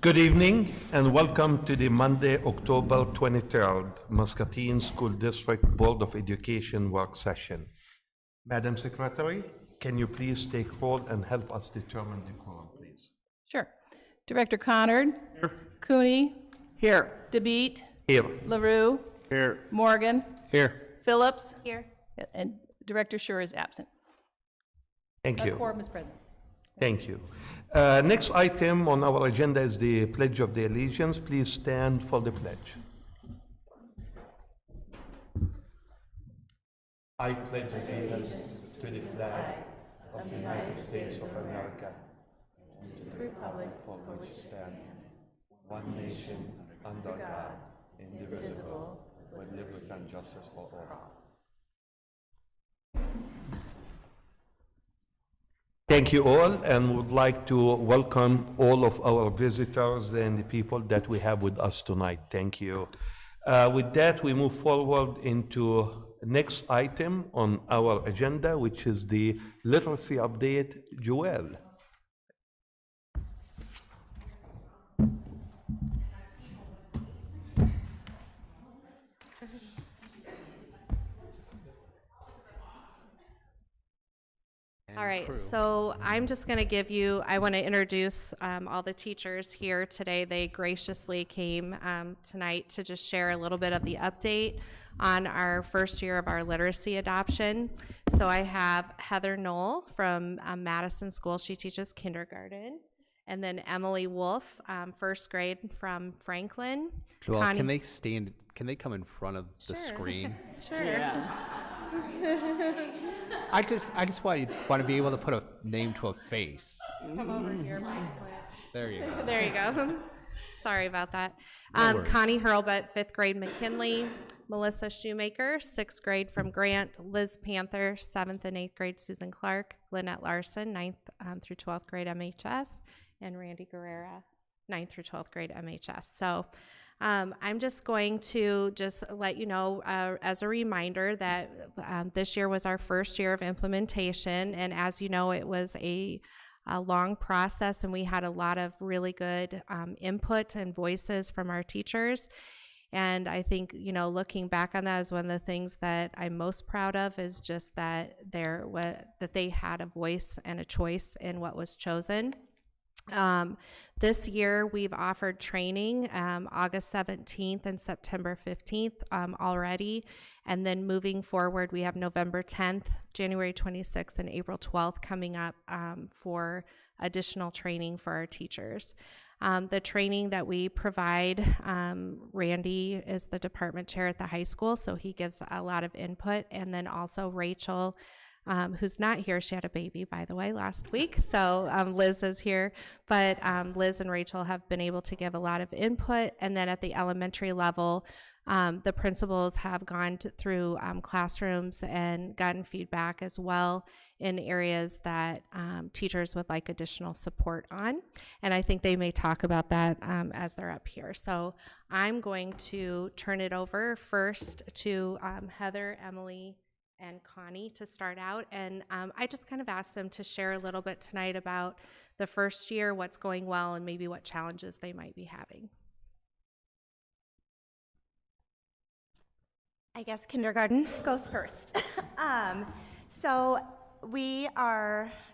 Good evening and welcome to the Monday, October 23rd, Muscatine School District Board of Education work session. Madam Secretary, can you please take roll and help us determine the quorum, please? Sure. Director Connard. Here. Cooney. Here. DeBeat. Here. LaRue. Here. Morgan. Here. Phillips. Here. And Director Schur is absent. Thank you. A quorum is present. Thank you. Next item on our agenda is the Pledge of the Allegiance. Please stand for the pledge. I pledge allegiance to the flag of the United States of America and to the republic for which it stands, one nation, under God, indivisible, with liberty and justice for all. Thank you all, and would like to welcome all of our visitors and the people that we have with us tonight. Thank you. With that, we move forward into next item on our agenda, which is the literacy update. Joel. All right, so I'm just going to give you, I want to introduce all the teachers here today. They graciously came tonight to just share a little bit of the update on our first year of our literacy adoption. So I have Heather Knoll from Madison School. She teaches kindergarten. And then Emily Wolf, first grade from Franklin. Joel, can they come in front of the screen? Sure. Yeah. I just want to be able to put a name to a face. Come over here, Mike. There you go. There you go. Sorry about that. No worries. Connie Hurlbut, 5th grade McKinley. Melissa Shoemaker, 6th grade from Grant. Liz Panther, 7th and 8th grade Susan Clark. Lynette Larson, 9th through 12th grade MHS. And Randy Guerrera, 9th through 12th grade MHS. So I'm just going to just let you know as a reminder that this year was our first year of implementation, and as you know, it was a long process, and we had a lot of really good input and voices from our teachers. And I think, you know, looking back on that is one of the things that I'm most proud of is just that that they had a voice and a choice in what was chosen. This year we've offered training August 17th and September 15th already, and then moving forward we have November 10th, January 26th, and April 12th coming up for additional training for our teachers. The training that we provide, Randy is the department chair at the high school, so he gives a lot of input, and then also Rachel, who's not here. She had a baby, by the way, last week, so Liz is here, but Liz and Rachel have been able to give a lot of input. And then at the elementary level, the principals have gone through classrooms and gotten feedback as well in areas that teachers would like additional support on, and I think they may talk about that as they're up here. So I'm going to turn it over first to Heather, Emily, and Connie to start out, and I just kind of asked them to share a little bit tonight about the first year, what's going well, and maybe what challenges they might be having. I guess kindergarten goes first. So we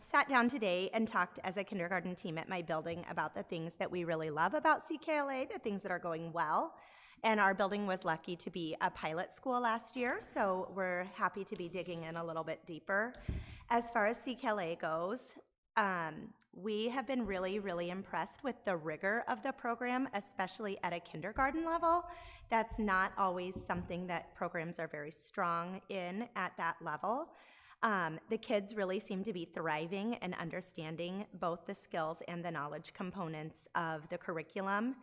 sat down today and talked as a kindergarten team at my building about the things that we really love about CKLA, the things that are going well. And our building was lucky to be a pilot school last year, so we're happy to be digging in a little bit deeper. As far as CKLA goes, we have been really, really impressed with the rigor of the program, especially at a kindergarten level. That's not always something that programs are very strong in at that level. The kids really seem to be thriving and understanding both the skills and the knowledge components of the curriculum.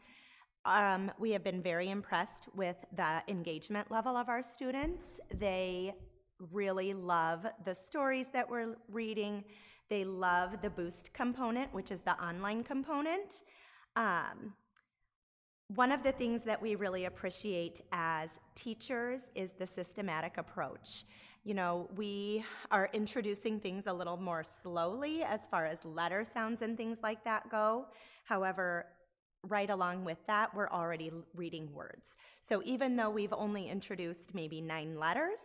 We have been very impressed with the engagement level of our students. They really love the stories that we're reading. They love the Boost component, which is the online component. One of the things that we really appreciate as teachers is the systematic approach. You know, we are introducing things a little more slowly as far as letter sounds and things like that go. However, right along with that, we're already reading words. So even though we've only introduced maybe 9 letters,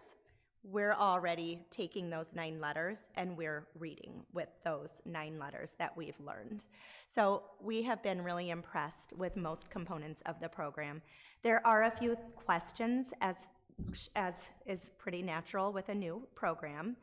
we're already taking those 9 letters and we're reading with those 9 letters that we've learned. So we have been really impressed with most components of the program. There are a few questions, as is pretty natural with a new program.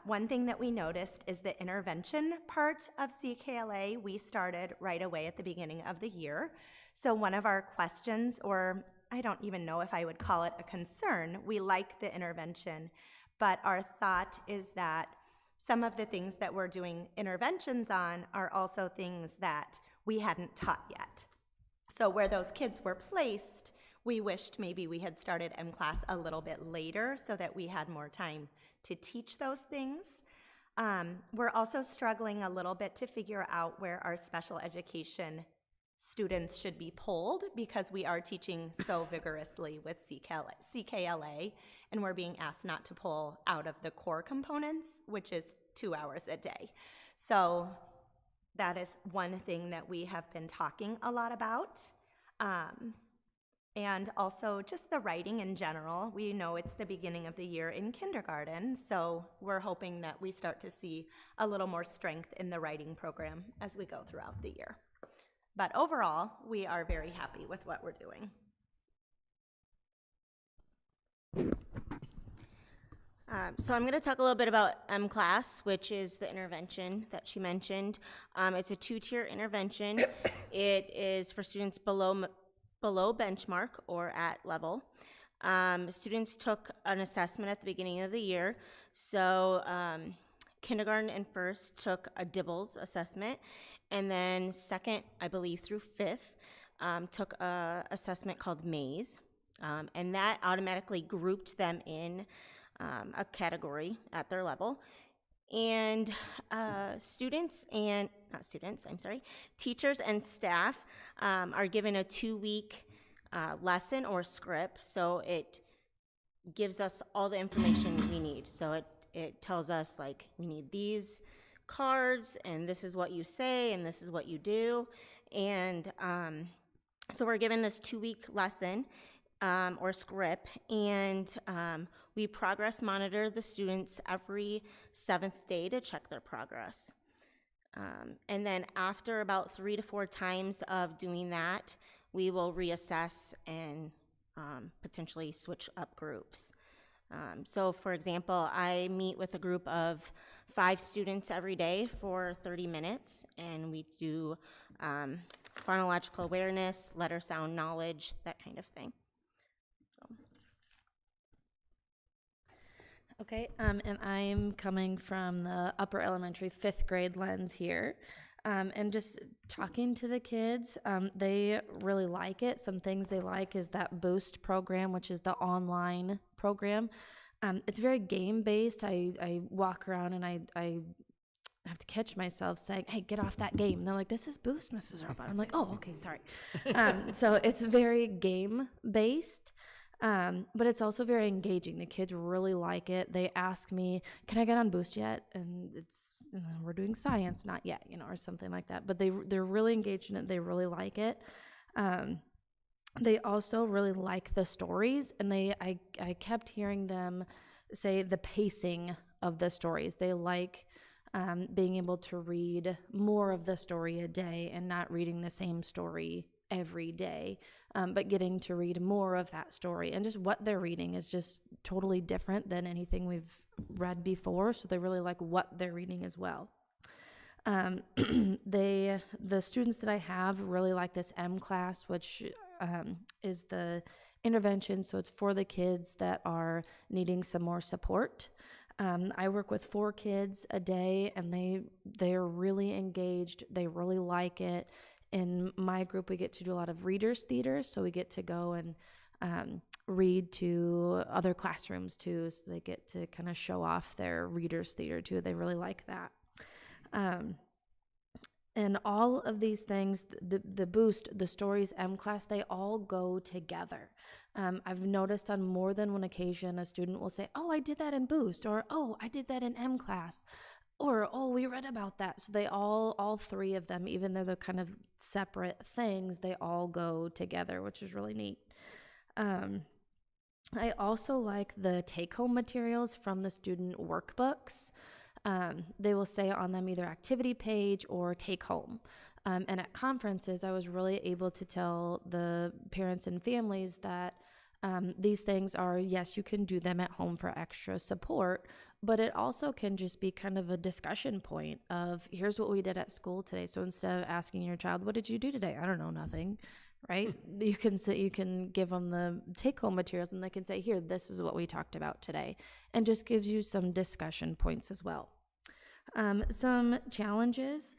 One thing that we noticed is the intervention part of CKLA. We started right away at the beginning of the year. So one of our questions, or I don't even know if I would call it a concern, we like the intervention, but our thought is that some of the things that we're doing interventions on are also things that we hadn't taught yet. So where those kids were placed, we wished maybe we had started M-Class a little bit later so that we had more time to teach those things. We're also struggling a little bit to figure out where our special education students should be pulled, because we are teaching so vigorously with CKLA, and we're being asked not to pull out of the core components, which is 2 hours a day. So that is one thing that we have been talking a lot about. And also just the writing in general. We know it's the beginning of the year in kindergarten, so we're hoping that we start to see a little more strength in the writing program as we go throughout the year. But overall, we are very happy with what we're doing. So I'm going to talk a little bit about M-Class, which is the intervention that she mentioned. It's a 2-tier intervention. It is for students below benchmark or at level. Students took an assessment at the beginning of the year. So kindergarten and first took a DIBELS assessment, and then second, I believe, through fifth took a assessment called MAZE, and that automatically grouped them in a category at their level. And teachers and staff are given a 2-week lesson or script, so it gives us all the information we need. So it tells us, like, we need these cards, and this is what you say, and this is what you do. And so we're given this 2-week lesson or script, and we progress monitor the students every 7th day to check their progress. And then after about 3 to 4 times of doing that, we will reassess and potentially switch up groups. So for example, I meet with a group of 5 students every day for 30 minutes, and we do phonological awareness, letter sound knowledge, that kind of thing. Okay, and I'm coming from the upper elementary 5th grade lens here. And just talking to the kids, they really like it. Some things they like is that Boost program, which is the online program. It's very game-based. I walk around and I have to catch myself saying, hey, get off that game. And they're like, this is Boost, Mrs. Robot. I'm like, oh, okay, sorry. So it's very game-based. But it's also very engaging. The kids really like it. They ask me, can I get on Boost yet? And it's, we're doing science, not yet, or something like that. But they're really engaged in it. They really like it. They also really like the stories, and I kept hearing them say the pacing of the stories. They like being able to read more of the story a day and not reading the same story every day, but getting to read more of that story. And just what they're reading is just totally different than anything we've read before, so they really like what they're reading as well. The students that I have really like this M-Class, which is the intervention, so it's for the kids that are needing some more support. I work with 4 kids a day, and they're really engaged. They really like it. In my group, we get to do a lot of readers' theaters, so we get to go and read to other classrooms too, so they get to kind of show off their readers' theater too. They really like that. And all of these things, the Boost, the Stories M-Class, they all go together. I've noticed on more than one occasion a student will say, oh, I did that in Boost, or oh, I did that in M-Class. or, oh, we read about that. So they all three of them, even though they're kind of separate things, they all go together, which is really neat. I also like the take-home materials from the student workbooks. They will say on them either activity page or take home. And at conferences, I was really able to tell the parents and families that these things are, yes, you can do them at home for extra support, but it also can just be kind of a discussion point of, here's what we did at school today. So instead of asking your child, what did you do today? I don't know, nothing, right? You can give them the take-home materials and they can say, here, this is what we talked about today, and just gives you some discussion points as well. Some challenges,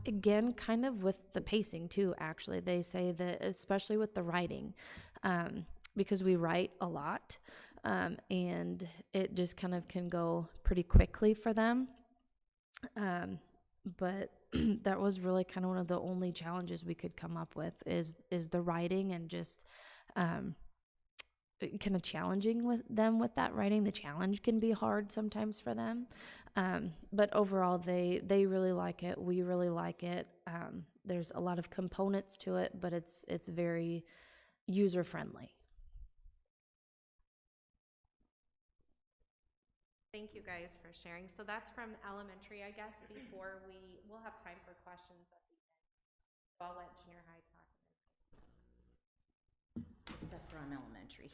again, kind of with the pacing too, actually. They say that, especially with the writing, because we write a lot, and it just kind of can go pretty quickly for them. But that was really kind of one of the only challenges we could come up with is the writing, and just kind of challenging with them with that writing. The challenge can be hard sometimes for them, but overall they really like it. We really like it. There's a lot of components to it, but it's very user friendly. Thank you guys for sharing. So that's from elementary, I guess, before we'll have time for questions at the end. So I'll let junior high talk. Except for I'm elementary.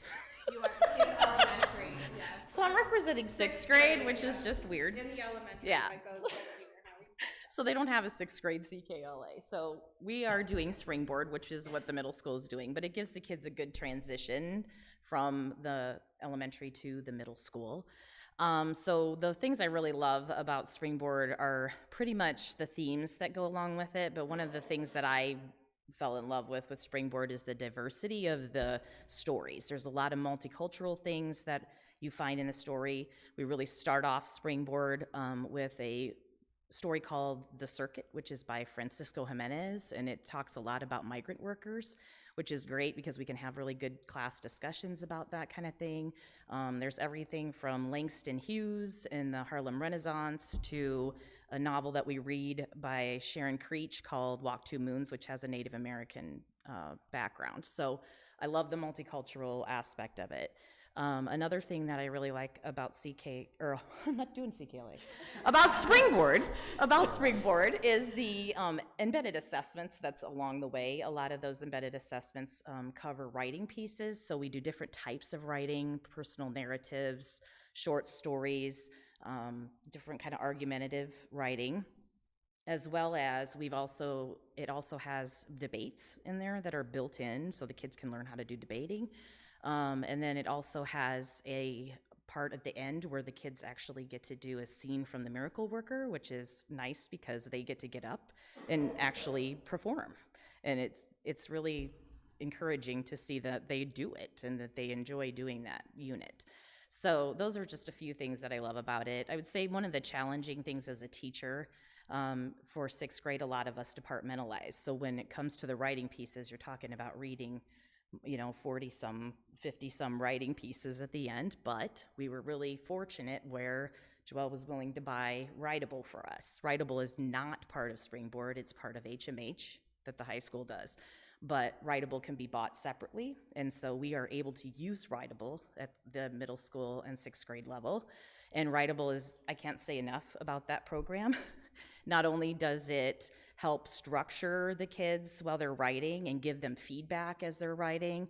You are, she's elementary, yes. So I'm representing sixth grade, which is just weird. In the elementary, Yeah. that goes to junior high. So they don't have a sixth grade CKLA. So we are doing Springboard, which is what the middle school is doing, but it gives the kids a good transition from the elementary to the middle school. So the things I really love about Springboard are pretty much the themes that go along with it, but one of the things that I fell in love with Springboard is the diversity of the stories. There's a lot of multicultural things that you find in the story. We really start off Springboard with a story called The Circuit, which is by Francisco Jimenez, and it talks a lot about migrant workers, which is great because we can have really good class discussions about that kind of thing. There's everything from Langston Hughes in the Harlem Renaissance to a novel that we read by Sharon Creech called Walk Two Moons, which has a Native American background. So I love the multicultural aspect of it. Another thing that I really like about I'm not doing CKLA, about Springboard is the embedded assessments that's along the way. A lot of those embedded assessments cover writing pieces. So we do different types of writing, personal narratives, short stories, different kind of argumentative writing, as well as it also has debates in there that are built in so the kids can learn how to do debating. And then it also has a part at the end where the kids actually get to do a scene from The Miracle Worker, which is nice because they get to get up and actually perform. And it's really encouraging to see that they do it and that they enjoy doing that unit. So those are just a few things that I love about it. I would say one of the challenging things as a teacher, for sixth grade, a lot of us departmentalize. So when it comes to the writing pieces, you're talking about reading 40-some, 50-some writing pieces at the end, but we were really fortunate where Joelle was willing to buy Writable for us. Writable is not part of Springboard, it's part of HMH that the high school does, but Writable can be bought separately, and so we are able to use Writable at the middle school and sixth grade level, and Writable is, I can't say enough about that program. Not only does it help structure the kids while they're writing and give them feedback as they're writing,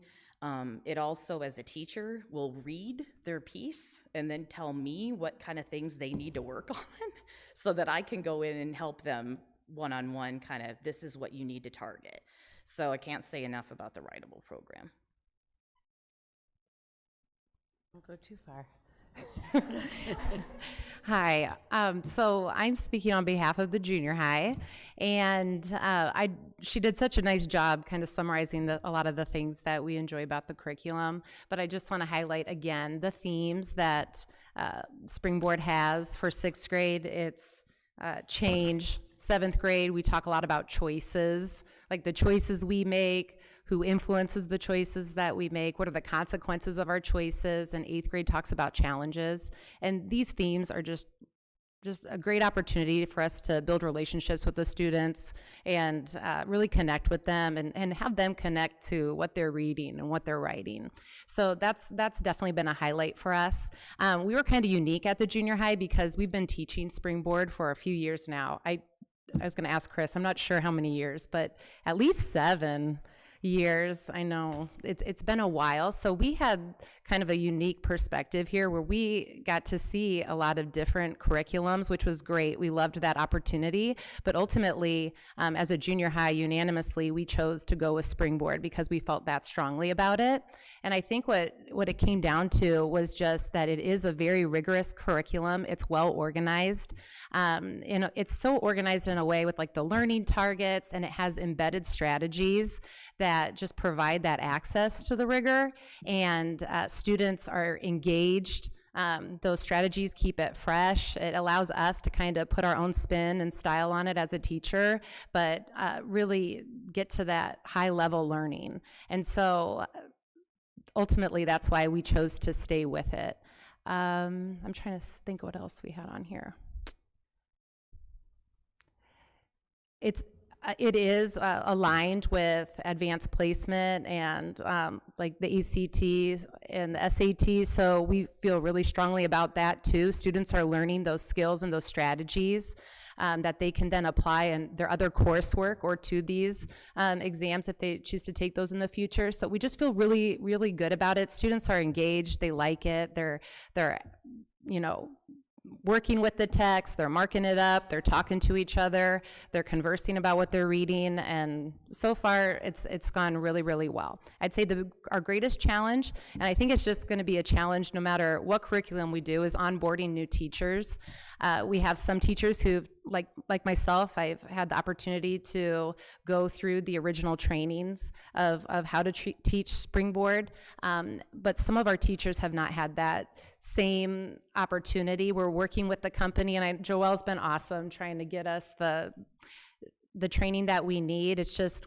it also, as a teacher, will read their piece and then tell me what kind of things they need to work on so that I can go in and help them one-on-one, kind of, this is what you need to target. So I can't say enough about the Writable program. Don't go too far. Hi, so I'm speaking on behalf of the junior high, and she did such a nice job kind of summarizing a lot of the things that we enjoy about the curriculum, but I just want to highlight again the themes that Springboard has for sixth grade. It's change. Seventh grade, we talk a lot about choices, like the choices we make, who influences the choices that we make, what are the consequences of our choices, and eighth grade talks about challenges. And these themes are just just a great opportunity for us to build relationships with the students and really connect with them and have them connect to what they're reading and what they're writing. So that's definitely been a highlight for us. We were kind of unique at the junior high because we've been teaching Springboard for a few years now. I was going to ask Chris, I'm not sure how many years, but at least 7 years. I know it's been a while. So we had kind of a unique perspective here where we got to see a lot of different curriculums, which was great. We loved that opportunity. But ultimately, as a junior high, unanimously, we chose to go with Springboard because we felt that strongly about it. And I think what it came down to was just that it is a very rigorous curriculum. It's well organized. It's so organized in a way with like the learning targets, and it has embedded strategies that just provide that access to the rigor, and students are engaged. Those strategies keep it fresh. It allows us to kind of put our own spin and style on it as a teacher, but really get to that high level learning. And so ultimately that's why we chose to stay with it. I'm trying to think what else we had on here. It is aligned with advanced placement and like the ACTs and the SATs, so we feel really strongly about that too. Students are learning those skills and those strategies that they can then apply in their other coursework or to these exams if they choose to take those in the future. So we just feel really, really good about it. Students are engaged, they like it, they're working with the text, they're marking it up, they're talking to each other, they're conversing about what they're reading, and so far it's gone really, really well. I'd say our greatest challenge, and I think it's just going to be a challenge no matter what curriculum we do, is onboarding new teachers. We have some teachers who've, like myself, I've had the opportunity to go through the original trainings of how to teach Springboard, but some of our teachers have not had that same opportunity. We're working with the company, and Joelle's been awesome trying to get us the training that we need. It's just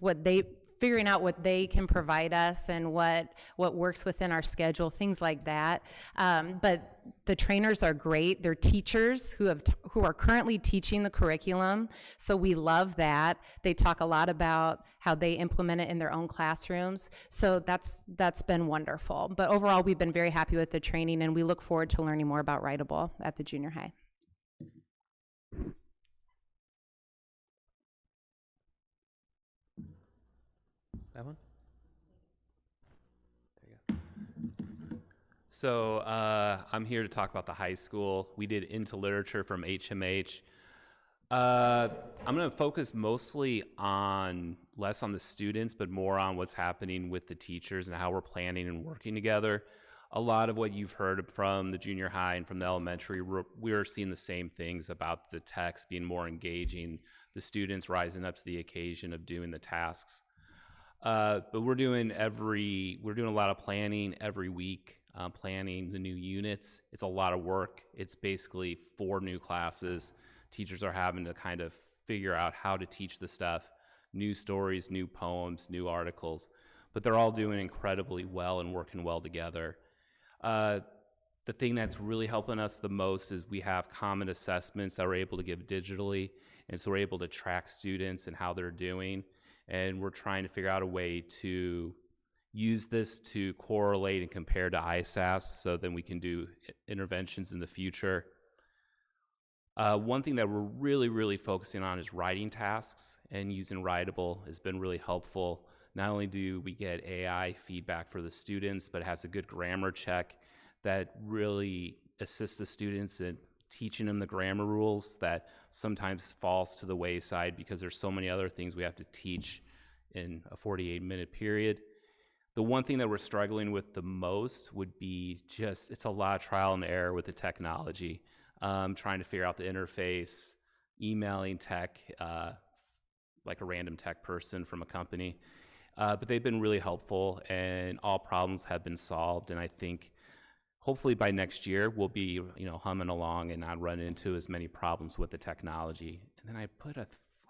figuring out what they can provide us and what works within our schedule, things like that. But the trainers are great. They're teachers who are currently teaching the curriculum, so we love that. They talk a lot about how they implement it in their own classrooms, so that's been wonderful. But overall, we've been very happy with the training, and we look forward to learning more about Writable at the junior high. That one? There you go. So I'm here to talk about the high school. We did Into Literature from HMH. I'm going to focus mostly less on the students, but more on what's happening with the teachers and how we're planning and working together. A lot of what you've heard from the junior high and from the elementary, we're seeing the same things about the text being more engaging, the students rising up to the occasion of doing the tasks. But we're doing a lot of planning every week, planning the new units. It's a lot of work. It's basically 4 new classes. Teachers are having to kind of figure out how to teach the stuff, new stories, new poems, new articles, but they're all doing incredibly well and working well together. The thing that's really helping us the most is we have common assessments that we're able to give digitally, and so we're able to track students and how they're doing. And we're trying to figure out a way to use this to correlate and compare to ISAFs, so then we can do interventions in the future. One thing that we're really, really focusing on is writing tasks, and using Writable has been really helpful. Not only do we get AI feedback for the students, but it has a good grammar check that really assists the students in teaching them the grammar rules that sometimes falls to the wayside because there's so many other things we have to teach in a 48-minute period. The one thing that we're struggling with the most would be it's a lot of trial and error with the technology, trying to figure out the interface, emailing tech, like a random tech person from a company. But they've been really helpful, and all problems have been solved, and I think hopefully by next year, we'll be, humming along and not run into as many problems with the technology. And then I put a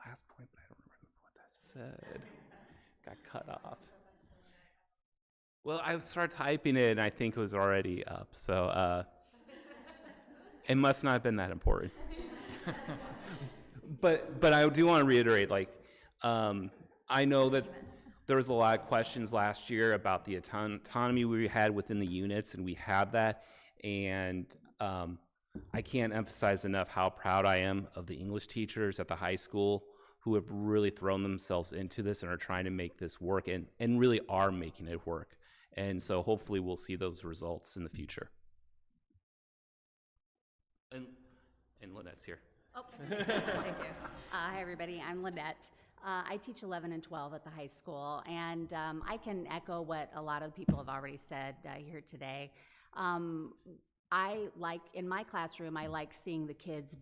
last point, but I don't remember what that said. Got cut off. Well, I started typing it, and I think it was already up. So it must not have been that important. But I do want to reiterate, like, I know that there was a lot of questions last year about the autonomy we had within the units, and we have that. And I can't emphasize enough how proud I am of the English teachers at the high school who have really thrown themselves into this and are trying to make this work, and really are making it work. And so hopefully we'll see those results in the future. And Lynette's here. Oh, thank you. Hi, everybody. I'm Lynette. I teach 11 and 12 at the high school, and I can echo what a lot of people have already said here today. I like, in my classroom, I like seeing the kids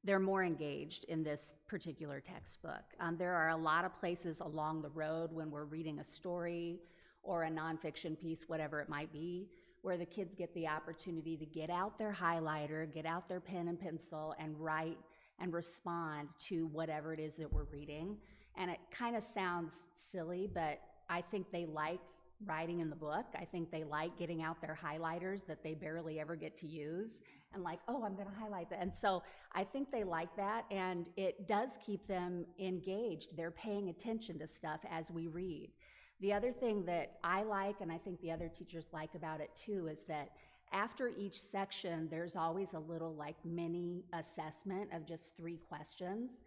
they're more engaged in this particular textbook. There are a lot of places along the road when we're reading a story or a nonfiction piece, whatever it might be, where the kids get the opportunity to get out their highlighter, get out their pen and pencil, and write and respond to whatever it is that we're reading. And it kind of sounds silly, but I think they like writing in the book. I think they like getting out their highlighters that they barely ever get to use, and like, oh, I'm gonna highlight that. And so I think they like that, and it does keep them engaged. They're paying attention to stuff as we read. The other thing that I like, and I think the other teachers like about it too, is that after each section, there's always a little like mini assessment of just 3 questions.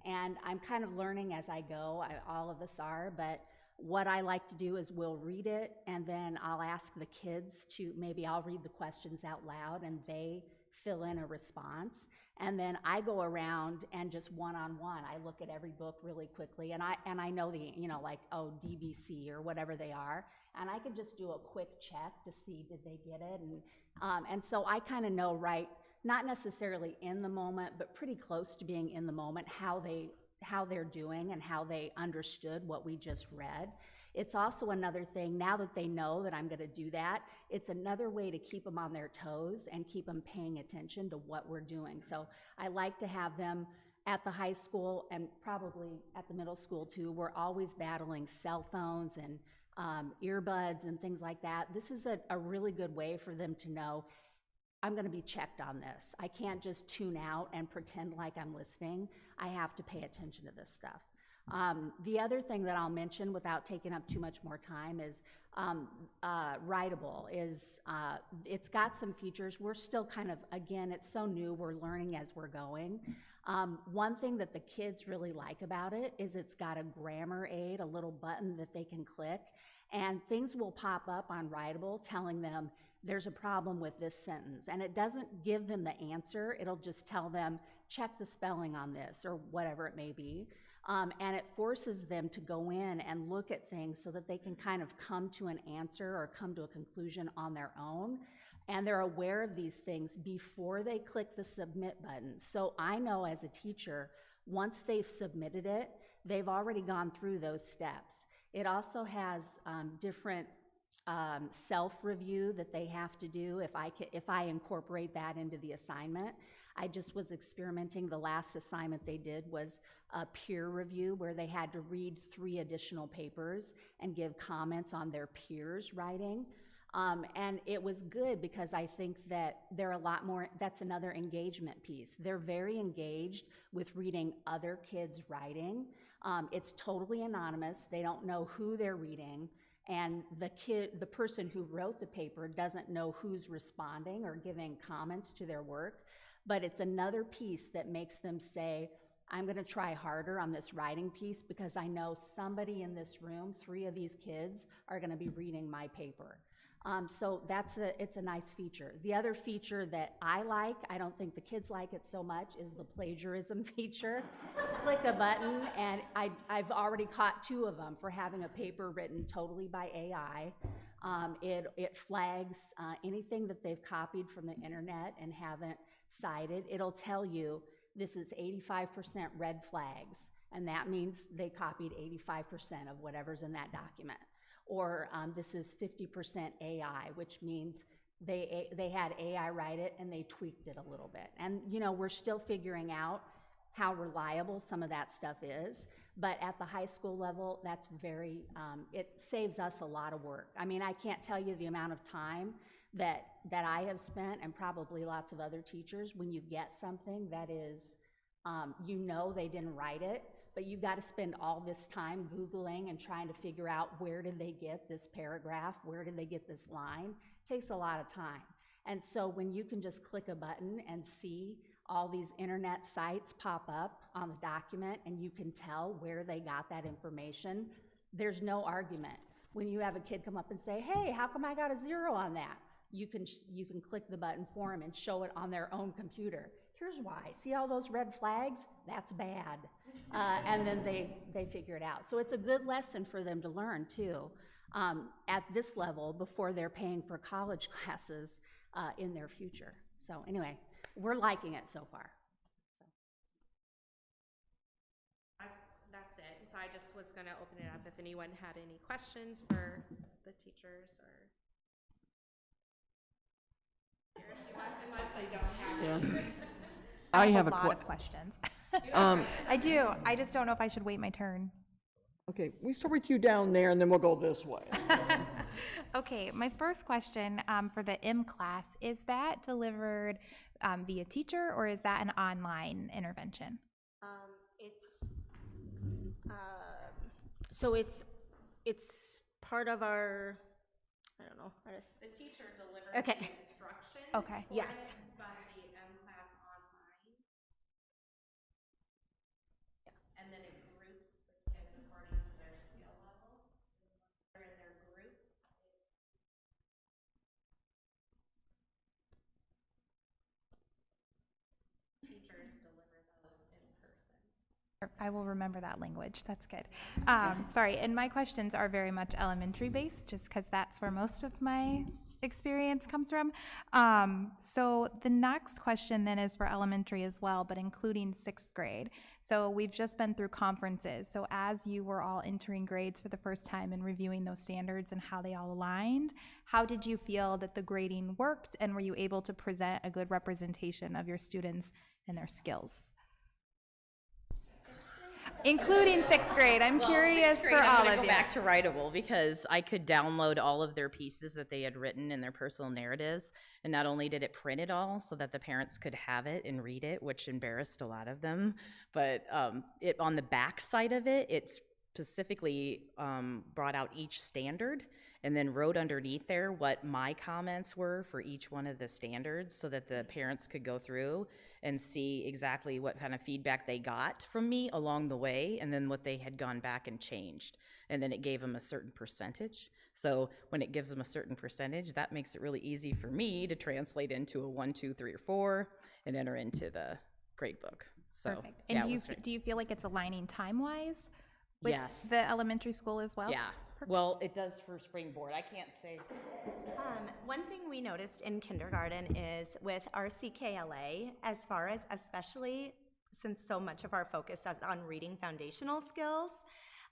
And I'm kind of learning as I go, all of us are, but what I like to do is we'll read it, and then I'll ask the kids maybe I'll read the questions out loud and they fill in a response. And then I go around and just one-on-one, I look at every book really quickly, and I know the, like, oh, DBC or whatever they are, and I can just do a quick check to see, did they get it? And so I kind of know, right, not necessarily in the moment, but pretty close to being in the moment, how they're doing and how they understood what we just read. It's also another thing, now that they know that I'm gonna do that, it's another way to keep them on their toes and keep them paying attention to what we're doing. So I like to have them at the high school, and probably at the middle school too. We're always battling cell phones and earbuds and things like that. This is a really good way for them to know, I'm gonna be checked on this. I can't just tune out and pretend like I'm listening. I have to pay attention to this stuff. The other thing that I'll mention without taking up too much more time is Writable. It's got some features. We're still kind of, again, it's so new, we're learning as we're going. One thing that the kids really like about it is it's got a grammar aid, a little button that they can click, and things will pop up on Writable telling them there's a problem with this sentence. And it doesn't give them the answer, it'll just tell them, check the spelling on this, or whatever it may be. And it forces them to go in and look at things so that they can kind of come to an answer or come to a conclusion on their own. And they're aware of these things before they click the submit button. So I know as a teacher, once they've submitted it, they've already gone through those steps. It also has different self-review that they have to do if I incorporate that into the assignment. I just was experimenting. The last assignment they did was a peer review where they had to read 3 additional papers and give comments on their peers' writing. And it was good because I think that they're a lot more, that's another engagement piece. They're very engaged with reading other kids' writing. It's totally anonymous. They don't know who they're reading. And the person who wrote the paper doesn't know who's responding or giving comments to their work. But it's another piece that makes them say, I'm gonna try harder on this writing piece because I know somebody in this room, 3 of these kids, are gonna be reading my paper. So it's a nice feature. The other feature that I like, I don't think the kids like it so much, is the plagiarism feature. Click a button, and I've already caught 2 of them for having a paper written totally by AI. It flags anything that they've copied from the internet and haven't cited. It'll tell you this is 85% red flags, and that means they copied 85% of whatever's in that document. Or this is 50% AI, which means they had AI write it and they tweaked it a little bit. And we're still figuring out how reliable some of that stuff is. But at the high school level, that's very, it saves us a lot of work. I mean, I can't tell you the amount of time that I have spent, and probably lots of other teachers, when you get something that is, you know they didn't write it, but you've got to spend all this time Googling and trying to figure out where did they get this paragraph, where did they get this line. It takes a lot of time. And so when you can just click a button and see all these internet sites pop up on the document and you can tell where they got that information, there's no argument. When you have a kid come up and say, hey, how come I got a 0 on that? You can click the button for them and show it on their own computer. Here's why. See all those red flags? That's bad. And then they figure it out. So it's a good lesson for them to learn too, at this level before they're paying for college classes in their future. So anyway, we're liking it so far. That's it. So I just was going to open it up if anyone had any questions for the teachers or. Unless they don't have it. I have a lot of questions. Um, I do. I just don't know if I should wait my turn. Okay, we start with you down there, and then we'll go this way. Okay, my first question for the M class, is that delivered via teacher, or is that an online intervention? So it's part of our, I don't know. The teacher delivers Okay. the instruction. Okay. For Yes. it, but the M class online. Yes. And then it groups the kids according to their skill level. They're in their groups. Teachers deliver those in person. I will remember that language. That's good. Sorry, and my questions are very much elementary based, just because that's where most of my experience comes from. So the next question then is for elementary as well, but including 6th grade. So we've just been through conferences. So as you were all entering grades for the first time and reviewing those standards and how they all aligned, how did you feel that the grading worked, and were you able to present a good representation of your students and their skills? Including 6th grade. I'm curious for all I'm of gonna go you. back to Writable because I could download all of their pieces that they had written in their personal narratives, and not only did it print it all so that the parents could have it and read it, which embarrassed a lot of them, but it on the back side of it, it specifically brought out each standard and then wrote underneath there what my comments were for each one of the standards so that the parents could go through and see exactly what kind of feedback they got from me along the way, and then what they had gone back and changed. And then it gave them a certain percentage. So when it gives them a certain percentage, that makes it really easy for me to translate into a 1, 2, 3, or 4 and enter into the grade book. So, Perfect. yeah, And it was great. do you feel like it's aligning time-wise with Yes. the elementary school as well? Yeah. Well, it does for Springboard. I can't say. One thing we noticed in kindergarten is with our CKLA, as far as especially since so much of our focus is on reading foundational skills,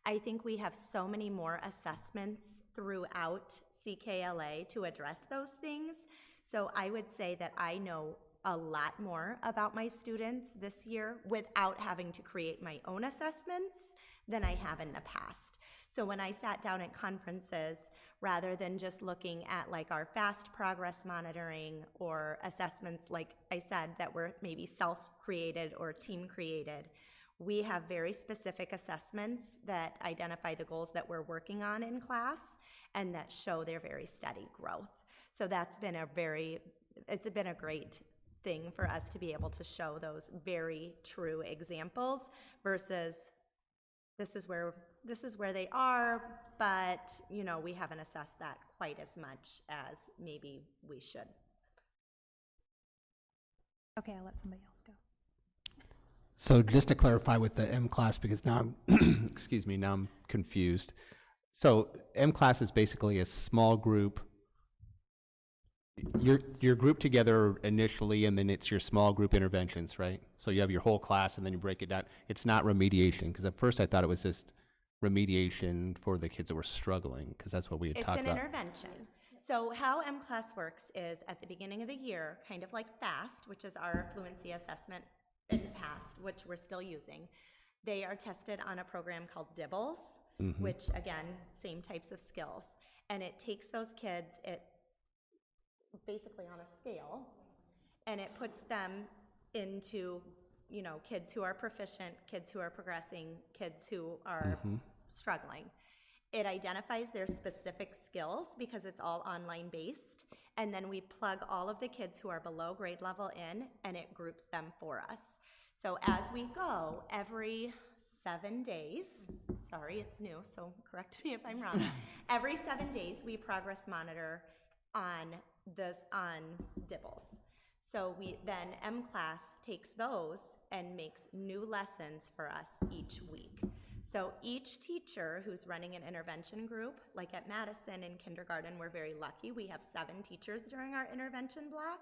I think we have so many more assessments throughout CKLA to address those things. So I would say that I know a lot more about my students this year without having to create my own assessments than I have in the past. So when I sat down at conferences, rather than just looking at like our fast progress monitoring or assessments, like I said, that were maybe self-created or team-created, we have very specific assessments that identify the goals that we're working on in class and that show their very steady growth. So that's been it's been a great thing for us to be able to show those very true examples versus this is where they are, but we haven't assessed that quite as much as maybe we should. Okay, I'll let somebody else go. So just to clarify with the M class, because now I'm, excuse me, now I'm confused. So M class is basically a small group. You're grouped together initially, and then it's your small group interventions, right? So you have your whole class, and then you break it down. It's not remediation, because at first I thought it was just remediation for the kids that were struggling, because that's what we had talked about. It's an intervention. So how M class works is at the beginning of the year, kind of like FAST, which is our fluency assessment in the past, which we're still using. They are tested on a program called Dibbles, which again, same types of skills. And it takes those kids, it basically on a scale, and it puts them into, you know, kids who are proficient, kids who are progressing, kids who are struggling. It identifies their specific skills because it's all online based, and then we plug all of the kids who are below grade level in, and it groups them for us. So as we go, every 7 days, sorry, it's new, so correct me if I'm wrong. Every 7 days, we progress monitor on Dibbles. So then M-Class takes those and makes new lessons for us each week. So each teacher who's running an intervention group, like at Madison in kindergarten, we're very lucky. We have 7 teachers during our intervention block.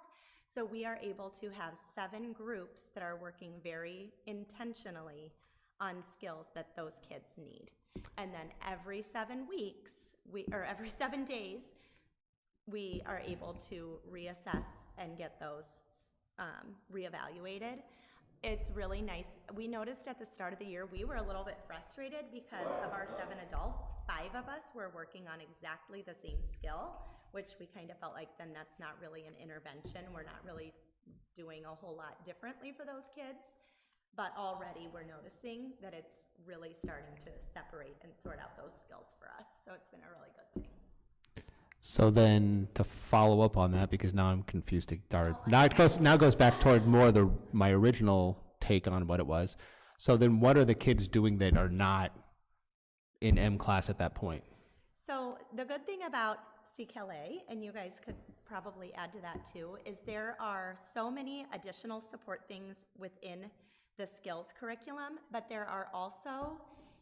So we are able to have 7 groups that are working very intentionally on skills that those kids need. And then every 7 weeks, every 7 days, we are able to reassess and get those reevaluated. It's really nice. We noticed at the start of the year, we were a little bit frustrated because of our 7 adults, 5 of us were working on exactly the same skill, which we kind of felt like then that's not really an intervention. We're not really doing a whole lot differently for those kids. But already we're noticing that it's really starting to separate and sort out those skills for us. So it's been a really good thing. So then, to follow up on that, because now I'm confused to start. Now it goes back toward more my original take on what it was. So then, what are the kids doing that are not in M-Class at that point? So the good thing about CKLA, and you guys could probably add to that too, is there are so many additional support things within the skills curriculum, but there are also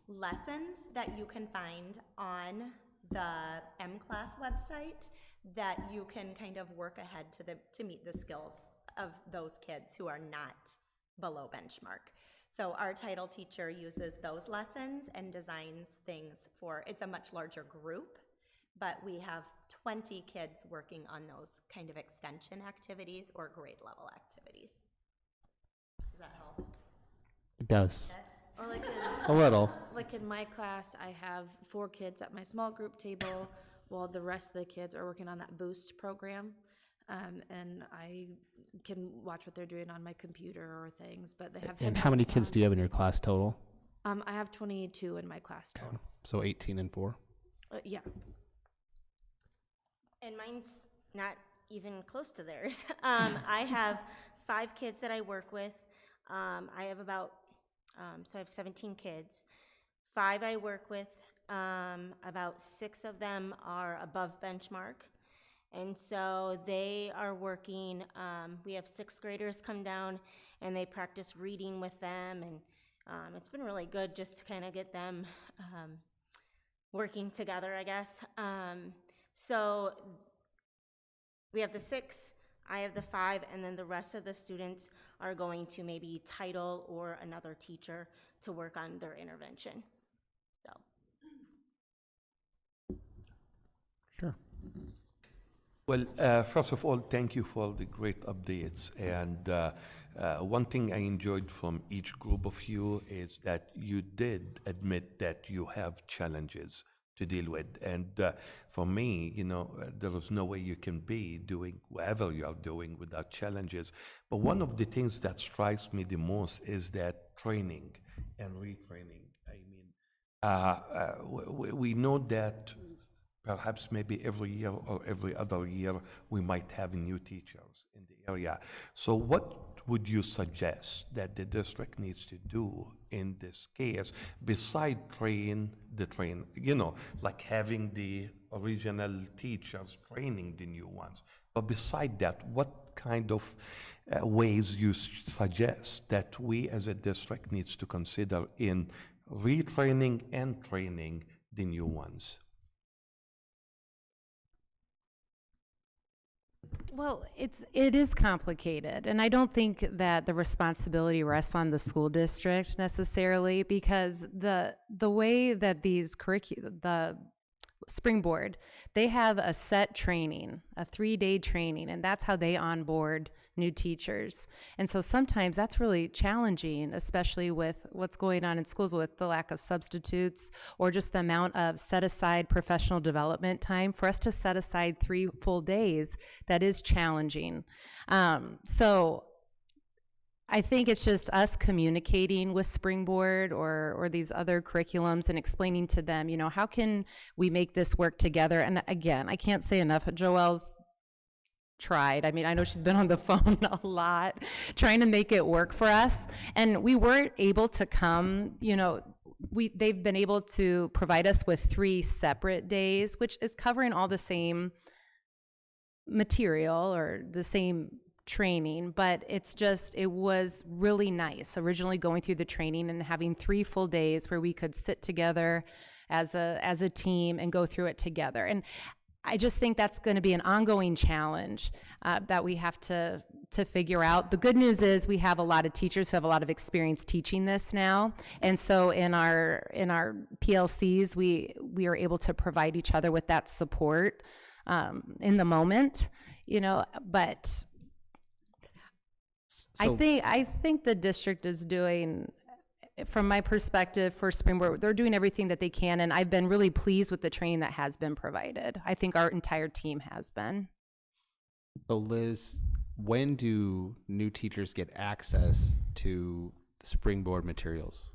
lessons that you can find on the M-Class website that you can kind of work ahead to meet the skills of those kids who are not below benchmark. So our title teacher uses those lessons and designs things for, it's a much larger group, but we have 20 kids working on those kind of extension activities or grade level activities. Does that help? It does. Or like A little. Like in my class, I have 4 kids at my small group table, while the rest of the kids are working on that Boost program. And I can watch what they're doing on my computer or things, but they have. And how many kids do you have in your class total? I have 22 in my class total. So 18 and 4? Yeah. And mine's not even close to theirs. I have 5 kids that I work with. I have about, so I have 17 kids. 5 I work with, about 6 of them are above benchmark. And so they are working, we have 6th graders come down and they practice reading with them. And it's been really good just to kind of get them working together, I guess. So we have the 6, I have the 5, and then the rest of the students are going to maybe title or another teacher to work on their intervention. So. Sure. Well, first of all, thank you for the great updates. And one thing I enjoyed from each group of you is that you did admit that you have challenges to deal with. And for me, you know, there is no way you can be doing whatever you are doing without challenges. But one of the things that strikes me the most is that training and retraining. I mean, we know that perhaps maybe every year or every other year we might have new teachers in the area. So what would you suggest that the district needs to do in this case, beside you know, like having the original teachers training the new ones? But beside that, what kind of ways you suggest that we as a district needs to consider in retraining and training the new ones? Well, it is complicated, and I don't think that the responsibility rests on the school district necessarily, because the way that these Springboard, they have a set training, a 3-day training, and that's how they onboard new teachers. And so sometimes that's really challenging, especially with what's going on in schools with the lack of substitutes or just the amount of set aside professional development time. For us to set aside 3 full days, that is challenging. So I think it's just us communicating with Springboard or these other curriculums and explaining to them, you know, how can we make this work together? And again, I can't say enough. Joelle's tried. I mean, I know she's been on the phone a lot trying to make it work for us. And we weren't able to come, you know, they've been able to provide us with 3 separate days, which is covering all the same material or the same training, but it was really nice originally going through the training and having 3 full days where we could sit together as a team and go through it together. And I just think that's going to be an ongoing challenge that we have to figure out. The good news is we have a lot of teachers who have a lot of experience teaching this now, and so in our PLCs we are able to provide each other with that support in the moment, you know, but So- I think the district is doing, from my perspective for Springboard, they're doing everything that they can, and I've been really pleased with the training that has been provided. I think our entire team has been. So Liz, when do new teachers get access to Springboard materials?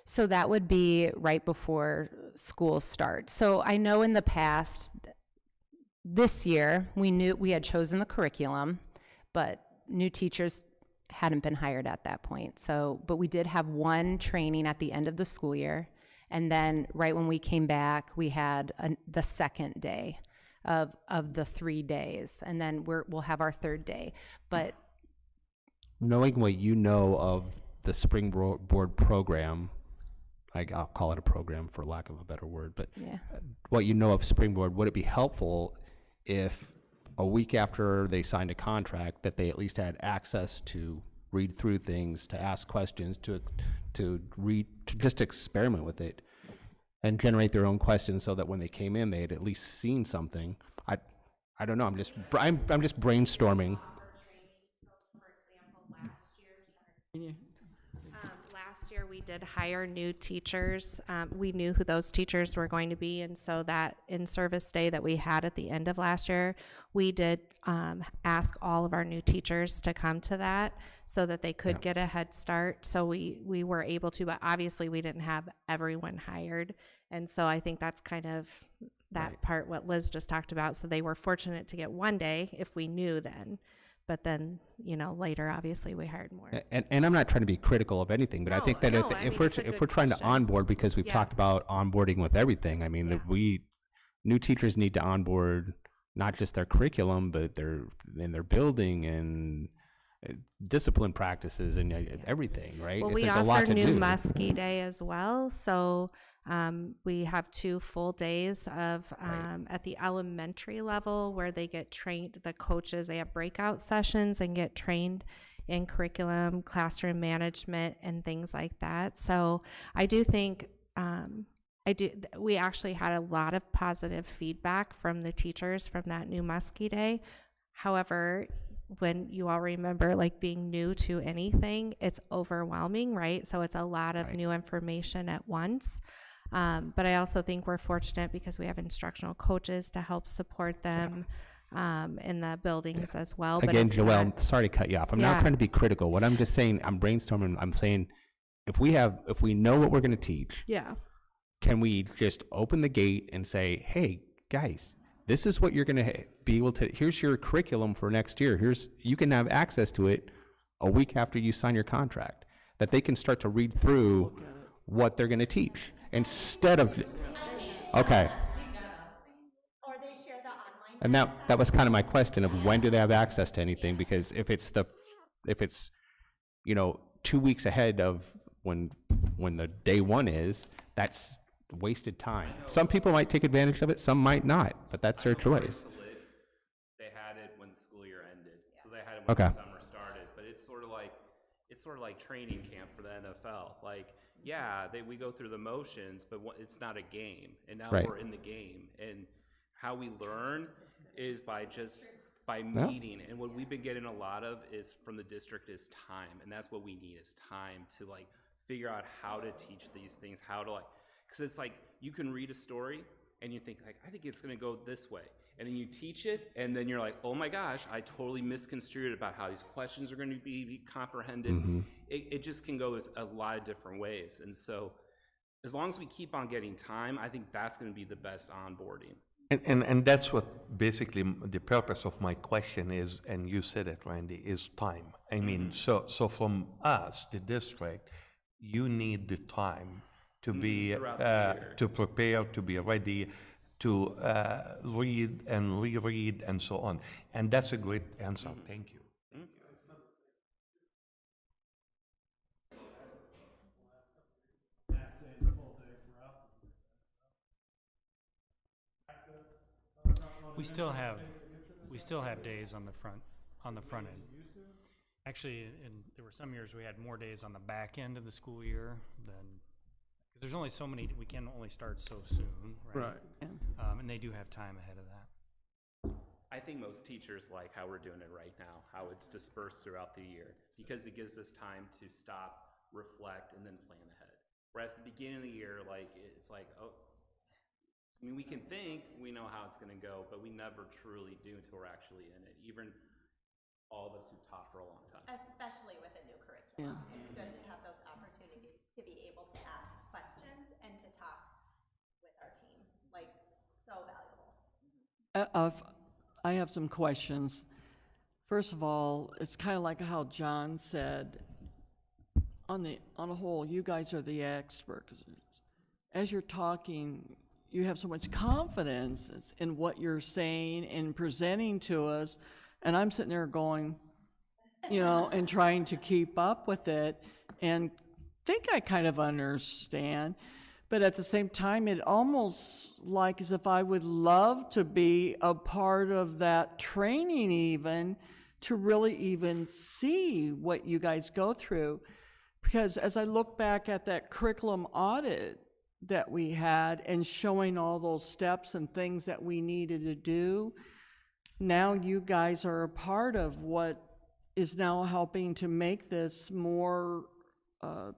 So that would be right before school starts. So I know in the past, this year, we had chosen the curriculum, but new teachers hadn't been hired at that point. So, but we did have 1 training at the end of the school year. And then right when we came back, we had the second day of the 3 days. And then we'll have our 3rd day. But Knowing what you know of the Springboard program, I'll call it a program for lack of a better word, but yeah. what you know of Springboard, would it be helpful if a week after they signed a contract that they at least had access to read through things, to ask questions, to read, to just experiment with it and generate their own questions so that when they came in, they had at least seen something? I don't know, I'm just brainstorming. Last year, we did hire new teachers. We knew who those teachers were going to be, and so that in-service day that we had at the end of last year, we did ask all of our new teachers to come to that so that they could get a head start. So we were able to, but obviously we didn't have everyone hired, and so I think that's kind of that part what Liz just talked about. So they were fortunate to get 1 day if we knew then. But then, you know, later, obviously, we hired more. And I'm not trying to be critical of anything, but I think that if we're trying to onboard, because we've talked about onboarding with everything, I mean, that new teachers need to onboard not just their curriculum, but their building and discipline practices and everything, right? Well, we There's a lot offer to New do. Muskie Day as well. So we have 2 full days of at the elementary level where they get trained. The coaches, they have breakout sessions and get trained in curriculum, classroom management, and things like that. So I do think we actually had a lot of positive feedback from the teachers from that New Muskie Day. However, when you all remember, like, being new to anything, it's overwhelming, right? So it's a lot of new information at once. But I also think we're fortunate because we have instructional coaches to help support them in the buildings as well. Again, Joelle, sorry to cut you off. I'm not trying to be critical. What I'm just saying, I'm brainstorming. I'm saying, if we know what we're going to teach, can we just open the gate and say, hey, guys, this is what you're going to be able to, here's your curriculum for next year. You can have access to it a week after you sign your contract, that they can start to read through what they're going to teach instead of, okay. Or they share the online. And that was kind of my question of when do they have access to anything? Because if it's 2 weeks ahead of when the day 1 is, that's wasted time. Some people might take advantage of it, some might not, but that's their choice. They had it when the school year ended, so they had it when the summer started. But it's sort of like training camp for the NFL. Like, yeah, we go through the motions, but it's not a game. And now Right. we're in the game. And how we learn is by Yeah. meeting. And what we've been getting a lot of is from the district is time. And that's what we need is time to like figure out how to teach these things, how to like, because it's like you can read a story and you think like, I think it's going to go this way. And then you teach it, and then you're like, oh my gosh, I totally misconstrued about how these questions are going to be comprehended. It just can go a lot of different ways. And so as long as we keep on getting time, I think that's going to be the best onboarding. And that's what basically the purpose of my question is, and you said it, Randy, is time. I mean, so from us, the district, you need the time to be, throughout the year. to prepare, to be ready, to read and reread and so on. And that's a great answer. Thank you. We still have days on the front end. Actually, there were some years we had more days on the back end of the school year than, because there's only so many, we can only start so soon, right? And they do have time ahead of that. I think most teachers like how we're doing it right now, how it's dispersed throughout the year, because it gives us time to stop, reflect, and then plan ahead. Whereas at the beginning of the year, like, it's like, oh, I mean, we can think we know how it's going to go, but we never truly do until we're actually in it. Even all of us who taught for a long time. Especially with a new curriculum. It's good to have those opportunities to be able to ask questions and to talk with our team. Like, so valuable. I have some questions. First of all, it's kind of like how John said, on a whole, you guys are the experts. As you're talking, you have so much confidence in what you're saying and presenting to us, and I'm sitting there going, and trying to keep up with it and think I kind of understand. But at the same time, it almost like as if I would love to be a part of that training even to really even see what you guys go through. Because as I look back at that curriculum audit that we had and showing all those steps and things that we needed to do, now you guys are a part of what is now helping to make this more, how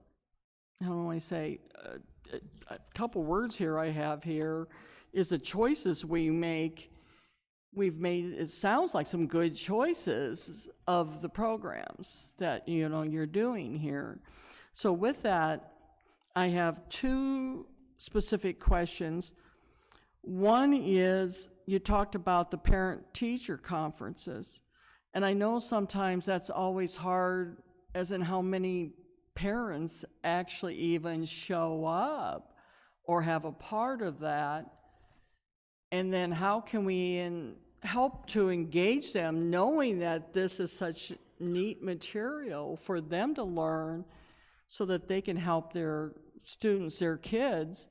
do I say, a couple words here I have here, is the choices we make. We've made, it sounds like some good choices of the programs that, you're doing here. So with that, I have two specific questions. One is, you talked about the parent-teacher conferences, and I know sometimes that's always hard, as in how many parents actually even show up or have a part of that, and then how can we help to engage them, knowing that this is such neat material for them to learn so that they can help their students, their kids.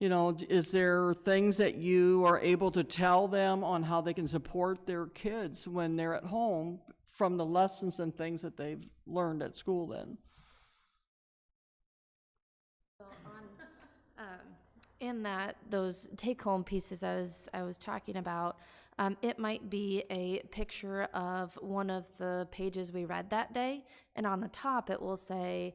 Is there things that you are able to tell them on how they can support their kids when they're at home from the lessons and things that they've learned at school then? In that, those take-home pieces I was talking about, it might be a picture of one of the pages we read that day, and on the top it will say,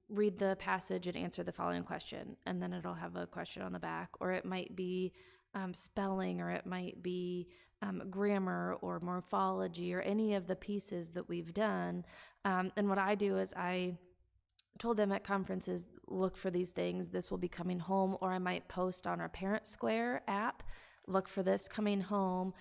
read the passage and answer the following question, and then it'll have a question on the back. Or it might be spelling, or it might be grammar or morphology, or any of the pieces that we've done. And what I do is I told them at conferences, look for these things. This will be coming home. Or I might post on our Parent Square app, look for this coming home,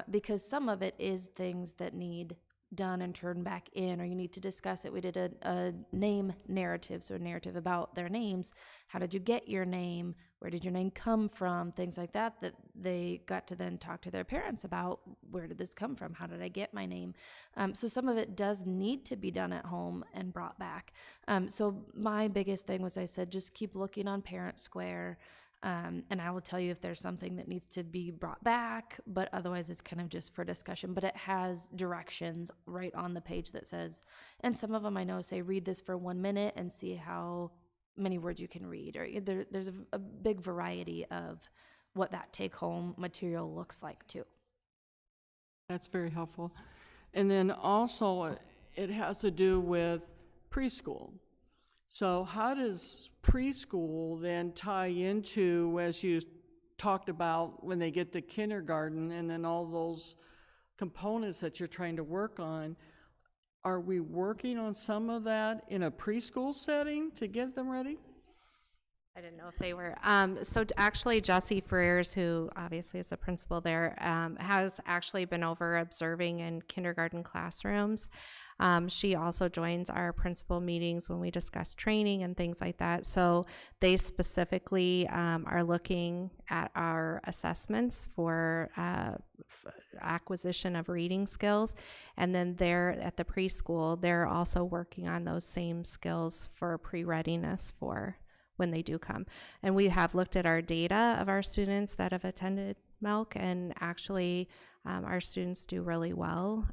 because some of it is things that need done and turned back in, or you need to discuss it. We did a name narrative, so a narrative about their names. How did you get your name? Where did your name come from? Things like that they got to then talk to their parents about. Where did this come from? How did I get my name? So some of it does need to be done at home and brought back. So my biggest thing was, I said, just keep looking on Parent Square. And I will tell you if there's something that needs to be brought back, but otherwise it's kind of just for discussion. But it has directions right on the page that says, and some of them I know say, read this for 1 minute and see how many words you can read, or there's a big variety of what that take-home material looks like too. That's very helpful. And then also, it has to do with preschool. So how does preschool then tie into, as you talked about, when they get to kindergarten and then all those components that you're trying to work on? Are we working on some of that in a preschool setting to get them ready? I didn't know if they were. Actually, Jessie Frears, who obviously is the principal there, has actually been over observing in kindergarten classrooms. She also joins our principal meetings when we discuss training and things like that. So they specifically are looking at our assessments for acquisition of reading skills. And then they're at the preschool, they're also working on those same skills for pre-readiness for when they do come. And we have looked at our data of our students that have attended Milk, and actually our students do really well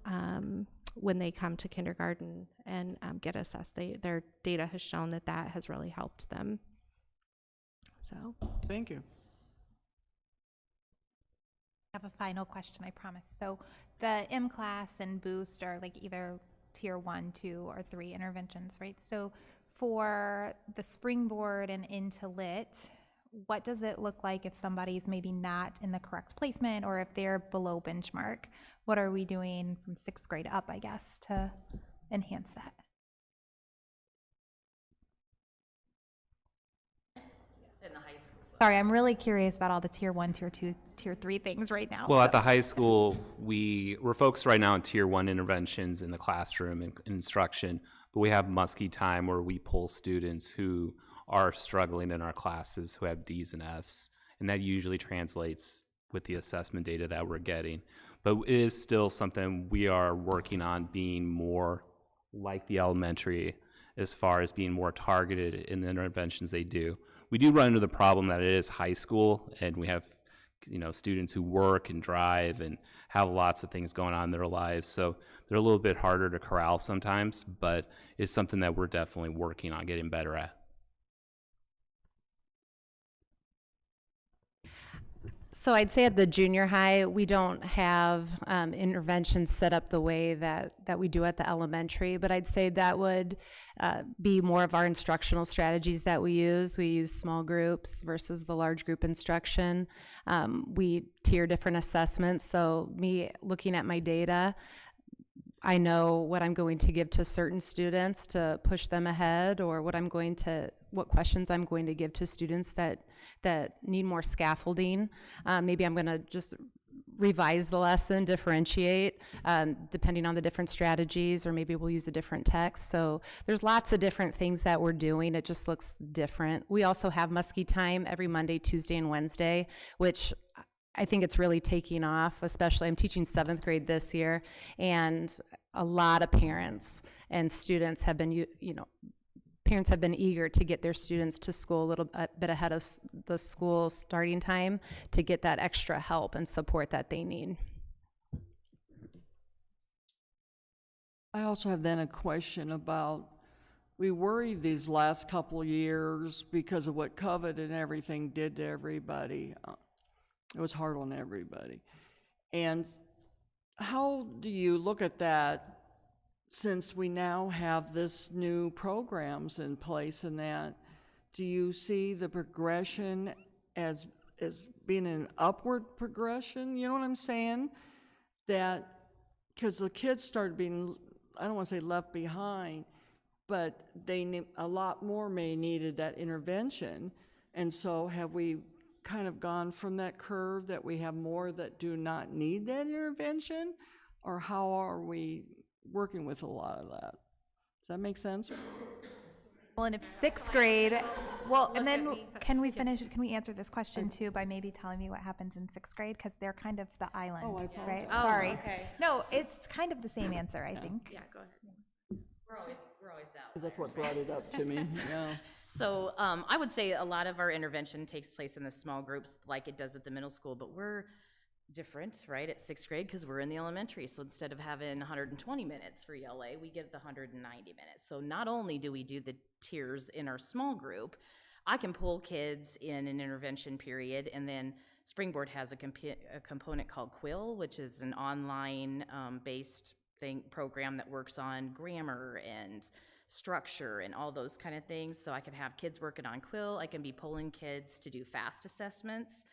when they come to kindergarten and get assessed. Their data has shown that that has really helped them. So. Thank you. I have a final question, I promise. So the M-Class and Boost are like either tier 1, 2, or 3 interventions, right? So for the Springboard and into Lit, what does it look like if somebody's maybe not in the correct placement, or if they're below benchmark? What are we doing from 6th grade up, I guess, to enhance that? In the high school. Sorry, I'm really curious about all the tier 1, tier 2, tier 3 things right now. Well, at the high school, we're focused right now on tier 1 interventions in the classroom and instruction, but we have Muscatine where we pull students who are struggling in our classes who have D's and F's, and that usually translates with the assessment data that we're getting. But it is still something we are working on being more like the elementary as far as being more targeted in the interventions they do. We do run into the problem that it is high school, and we have students who work and drive and have lots of things going on in their lives, so they're a little bit harder to corral sometimes, but it's something that we're definitely working on getting better at. So I'd say at the junior high, we don't have interventions set up the way that we do at the elementary, but I'd say that would be more of our instructional strategies that we use. We use small groups versus the large group instruction. We tier different assessments, so me looking at my data, I know what I'm going to give to certain students to push them ahead, or what questions I'm going to give to students that need more scaffolding. Maybe I'm going to just revise the lesson, differentiate, depending on the different strategies, or maybe we'll use a different text. So there's lots of different things that we're doing. It just looks different. We also have Muscatine every Monday, Tuesday, and Wednesday, which I think it's really taking off, especially I'm teaching 7th grade this year, and a lot of parents and students have been, parents have been eager to get their students to school a little bit ahead of the school starting time to get that extra help and support that they need. I also have then a question about, we worried these last couple of years because of what COVID and everything did to everybody. It was hard on everybody. And how do you look at that, since we now have this new programs in place and that? Do you see the progression as being an upward progression? You know what I'm saying? That, because the kids started being, I don't want to say left behind, but a lot more may needed that intervention. And so have we kind of gone from that curve that we have more that do not need that intervention? Or how are we working with a lot of that? Does that make sense? Well, and if 6th grade, well, and then can we answer this question too by maybe telling me what happens in 6th grade? Because they're kind of the island, right? Oh, Sorry. okay. No, it's kind of the same answer, I think. Yeah, go ahead. We're always that. That's what brought it up to me, yeah. So I would say a lot of our intervention takes place in the small groups like it does at the middle school, but we're different, right, at sixth grade, because we're in the elementary. So instead of having 120 minutes for ELA, we get the 190 minutes. So not only do we do the tiers in our small group, I can pull kids in an intervention period, and then Springboard has a component called Quill, which is an online based program that works on grammar and structure and all those kind of things. So I can have kids working on Quill. I can be pulling kids to do fast assessments,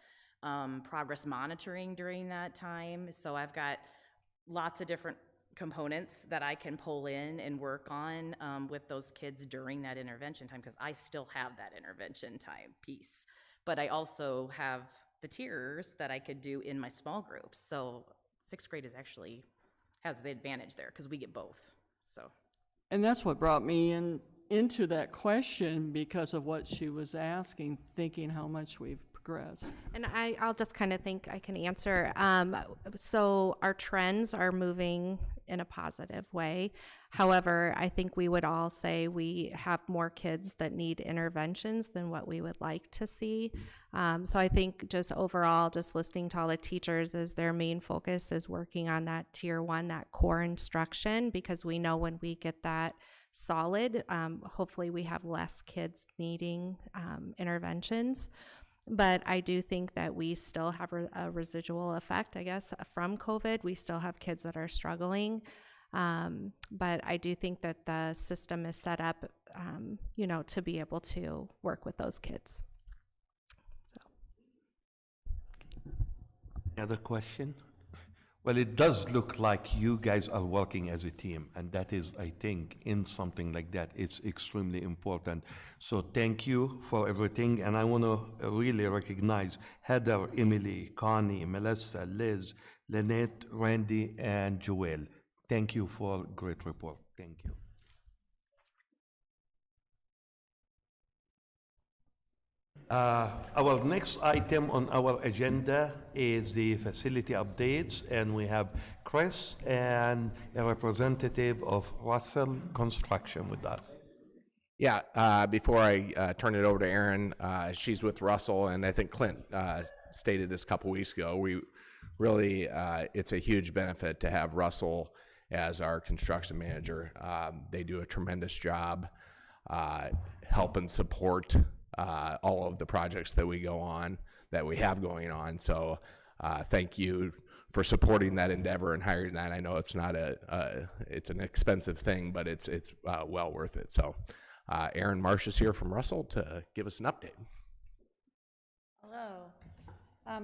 progress monitoring during that time. So I've got lots of different components that I can pull in and work on with those kids during that intervention time, because I still have that intervention time piece. But I also have the tiers that I could do in my small groups. So sixth grade is actually has the advantage there because we get both. So, And that's what brought me into that question, because of what she was asking, thinking how much we've progressed. And I'll just kind of think I can answer. So our trends are moving in a positive way. However, I think we would all say we have more kids that need interventions than what we would like to see. So I think just overall, just listening to all the teachers, is their main focus is working on that tier 1, that core instruction, because we know when we get that solid, hopefully we have less kids needing interventions. But I do think that we still have a residual effect, I guess, from COVID. We still have kids that are struggling. But I do think that the system is set up, to be able to work with those kids. Any other question? Well, it does look like you guys are working as a team, and that is, I think, in something like that, it's extremely important. So thank you for everything, and I want to really recognize Heather, Emily, Connie, Melissa, Liz, Lynette, Randy, and Joelle. Thank you for a great report. Thank you. Our next item on our agenda is the facility updates, and we have Chris and a representative of Russell Construction with us. Yeah, before I turn it over to Erin, she's with Russell, and I think Clint stated this a couple weeks ago. We really, it's a huge benefit to have Russell as our construction manager. They do a tremendous job, help and support all of the projects that we have going on. So thank you for supporting that endeavor and hiring that. I know it's not it's an expensive thing, but it's well worth it. So Erin Marsh is here from Russell to give us an update. Hello.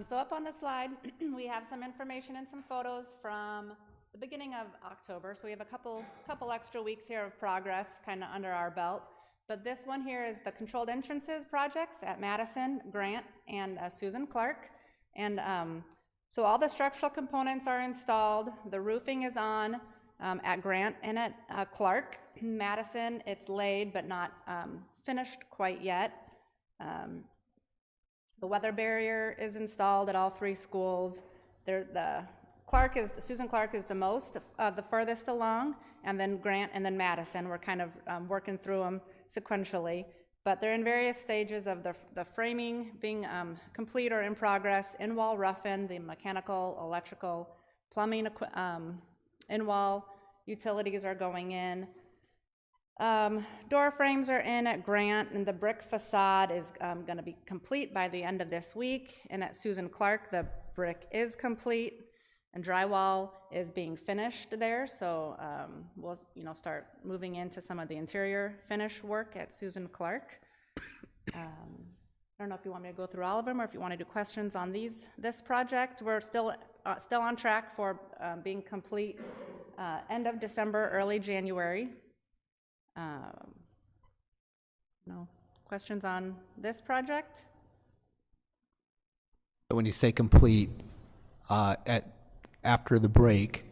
So up on the slide, we have some information and some photos from the beginning of October. So we have a couple extra weeks here of progress kind of under our belt. But this one here is the controlled entrances projects at Madison, Grant, and Susan Clark. And so all the structural components are installed. The roofing is on at Grant and at Clark. Madison, it's laid but not finished quite yet. The weather barrier is installed at all 3 schools. Susan Clark is the furthest along, and then Grant and then Madison. We're kind of working through them sequentially, but they're in various stages of the framing being complete or in progress, in-wall rough-in, the mechanical, electrical, plumbing, in-wall utilities are going in. Door frames are in at Grant, and the brick facade is going to be complete by the end of this week, and at Susan Clark, the brick is complete. And drywall is being finished there, so we'll start moving into some of the interior finish work at Susan Clark. I don't know if you want me to go through all of them or if you want to do questions on this project. We're still on track for being complete end of December, early January. No questions on this project? When you say complete, after the break,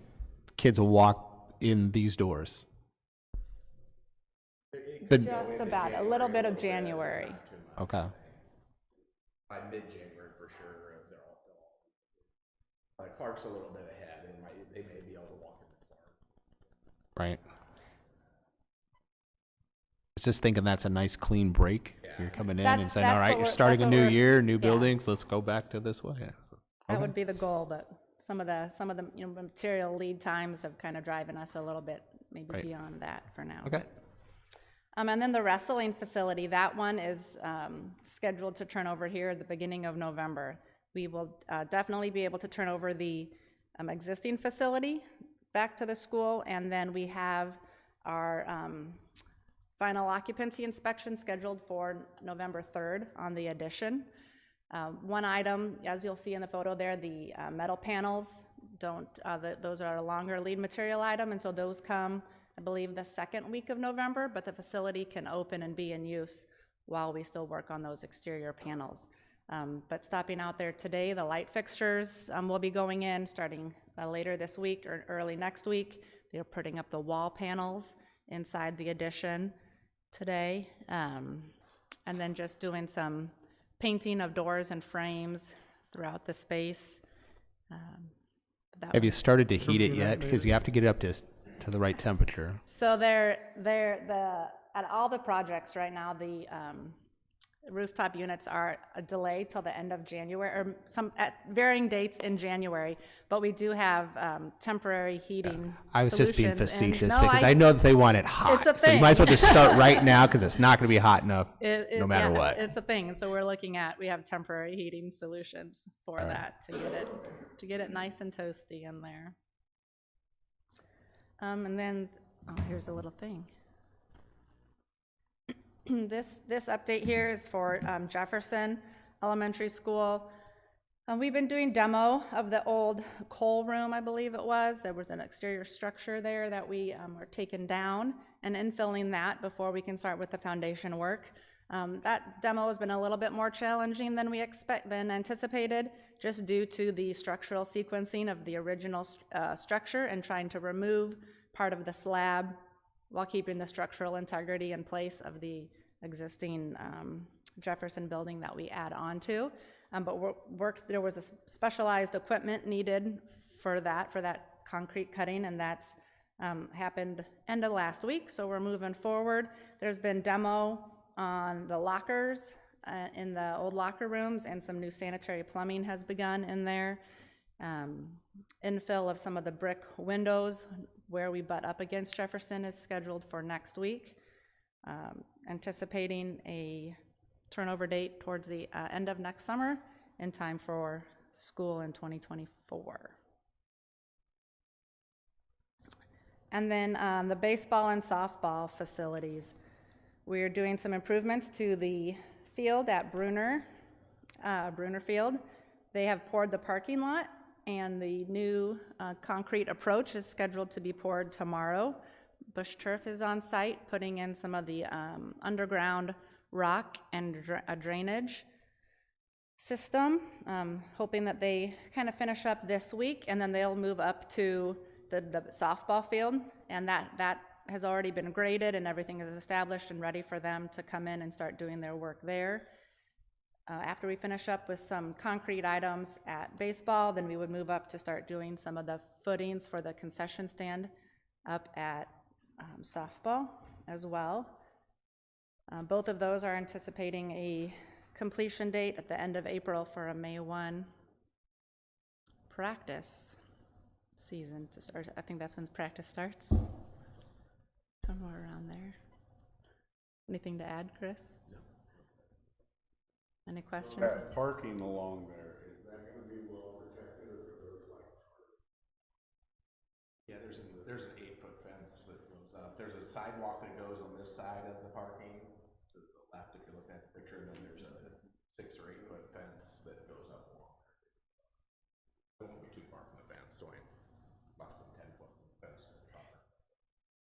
kids will walk in these doors. Just about a little bit of January. Okay. By mid-January for sure, they're all Clark's a little bit ahead, and they may be able to walk into Clark. Right. I was just thinking that's a nice clean break. Yeah. You're coming in and saying, all right, you're starting a new year, new buildings, let's go back to this way. Yeah, so. That would be the goal, but some of the material lead times have kind of driven us a little bit, maybe Right. beyond that for now. Okay. And then the wrestling facility, that one is scheduled to turn over here at the beginning of November. We will definitely be able to turn over the existing facility back to the school, and then we have our final occupancy inspection scheduled for November 3rd on the addition. One item, as you'll see in the photo there, the metal panels those are a longer lead material item, and so those come, I believe, the second week of November, but the facility can open and be in use while we still work on those exterior panels. But stopping out there today, the light fixtures will be going in starting later this week or early next week. They're putting up the wall panels inside the addition today, and then just doing some painting of doors and frames throughout the space. Have you started to heat it yet? Because you have to get it up to the right temperature. So at all the projects right now, the rooftop units are a delay till the end of January, or some at varying dates in January, but we do have temporary heating I was just being solutions, and- facetious no, because I know that they want it hot. It's a So you might as well thing. just start right now because it's not going to be hot enough no matter yeah, what. It's a thing, and so we have temporary heating solutions for that to get it nice and toasty in there. And then, here's a little thing. This update here is for Jefferson Elementary School. We've been doing demo of the old coal room, I believe it was. There was an exterior structure there that we are taking down and infilling that before we can start with the foundation work. That demo has been a little bit more challenging than than anticipated, just due to the structural sequencing of the original structure and trying to remove part of the slab while keeping the structural integrity in place of the existing Jefferson building that we add on to. But there was a specialized equipment needed for that concrete cutting, and that's happened end of last week, so we're moving forward. There's been demo on the lockers in the old locker rooms, and some new sanitary plumbing has begun in there. Infill of some of the brick windows where we butt up against Jefferson is scheduled for next week. Anticipating a turnover date towards the end of next summer in time for school in 2024. And then the baseball and softball facilities. We're doing some improvements to the field at Bruner Field. They have poured the parking lot, and the new concrete approach is scheduled to be poured tomorrow. Bush Turf is on site, putting in some of the underground rock and a drainage system, hoping that they kind of finish up this week, and then they'll move up to the softball field, and that has already been graded and everything is established and ready for them to come in and start doing their work there. After we finish up with some concrete items at baseball, then we would move up to start doing some of the footings for the concession stand up at softball as well. Both of those are anticipating a completion date at the end of April for a May 1 practice season to start. I think that's when practice starts. Somewhere around there. Anything to add, Chris? No. Any questions? That parking along there, is that gonna be well protected, or there's like? Yeah, there's an 8-foot fence that goes up. There's a sidewalk that goes on this side of the parking, to the left if you look at the picture, and then there's a 6 or 8 foot fence that goes up along there. It won't be too far from the fence, so less than 10-foot fence to the top.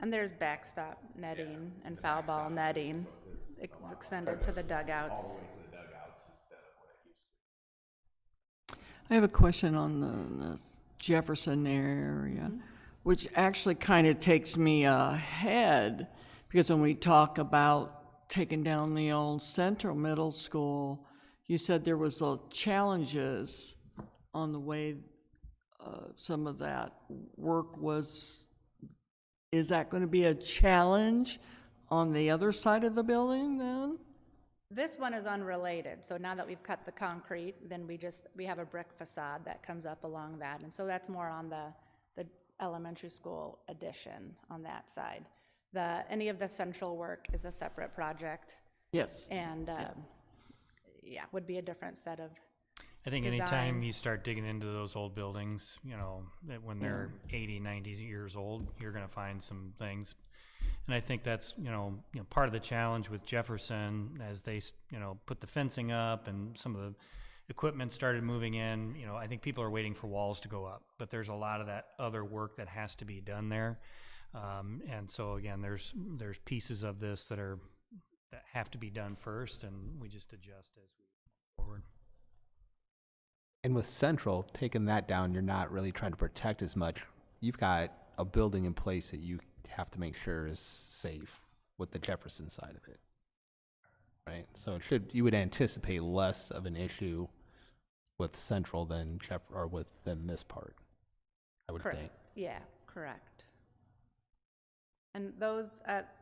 And there's backstop netting and foul ball netting extended to the dugouts. All the way to the dugouts instead of what it used to be. I have a question on the Jefferson area, which actually kind of takes me ahead, because when we talk about taking down the old Central Middle School, you said there was challenges on the way some of that work was. Is that going to be a challenge on the other side of the building then? This one is unrelated, so now that we've cut the concrete, then we have a brick facade that comes up along that, and so that's more on the elementary school addition on that side. Any of the central work is a separate project. Yes. And, yeah, would be a different set of I think design. anytime you start digging into those old buildings, you know, that when they're 80, 90 years old, you're going to find some things. And I think that's, you know, part of the challenge with Jefferson as they, you know, put the fencing up and some of the equipment started moving in. You know, I think people are waiting for walls to go up, but there's a lot of that other work that has to be done there. And so again, there's pieces of this that have to be done first, and we just adjust as we move forward. And with Central, taking that down, you're not really trying to protect as much. You've got a building in place that you have to make sure is safe with the Jefferson side of it, right? So you would anticipate less of an issue with Central than than this part, I would think. Yeah, correct. And those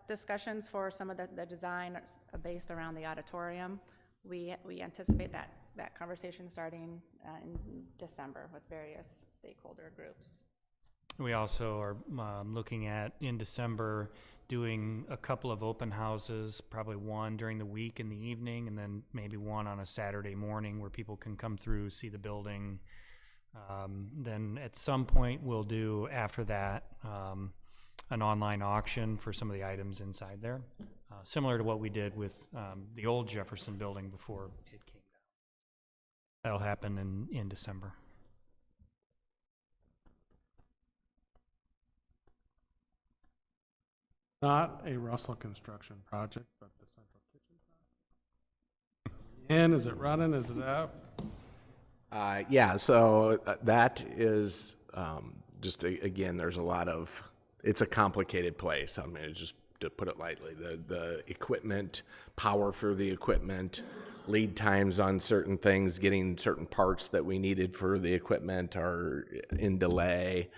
discussions for some of the design are based around the auditorium. We anticipate that conversation starting in December with various stakeholder groups. We also are looking at, in December, doing a couple of open houses, probably one during the week in the evening, and then maybe one on a Saturday morning where people can come through, see the building. Then at some point, we'll do, after that, an online auction for some of the items inside there, similar to what we did with the old Jefferson building before it came down. That'll happen in December. Not a Russell construction project, but the central kitchen project. And is it running? Is it up? Yeah, so that is just, again, there's a lot of, it's a complicated place. I mean, just to put it lightly, the equipment, power for the equipment, lead times on certain things, getting certain parts that we needed for the equipment are in delay.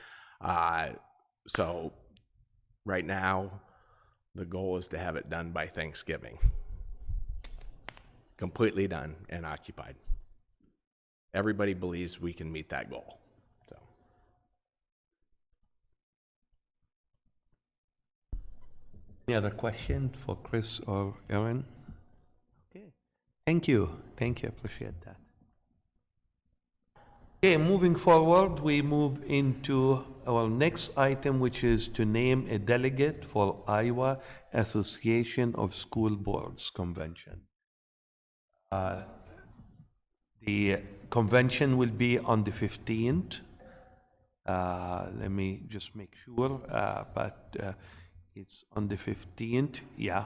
So right now, the goal is to have it done by Thanksgiving. Completely done and occupied. Everybody believes we can meet that goal. So. Any other question for Chris or Erin? Okay. Thank you. Thank you. Appreciate that. Okay, moving forward, we move into our next item, which is to name a delegate for Iowa Association of School Boards Convention. The convention will be on the 15th. Let me just make sure, but it's on the 15th, yeah,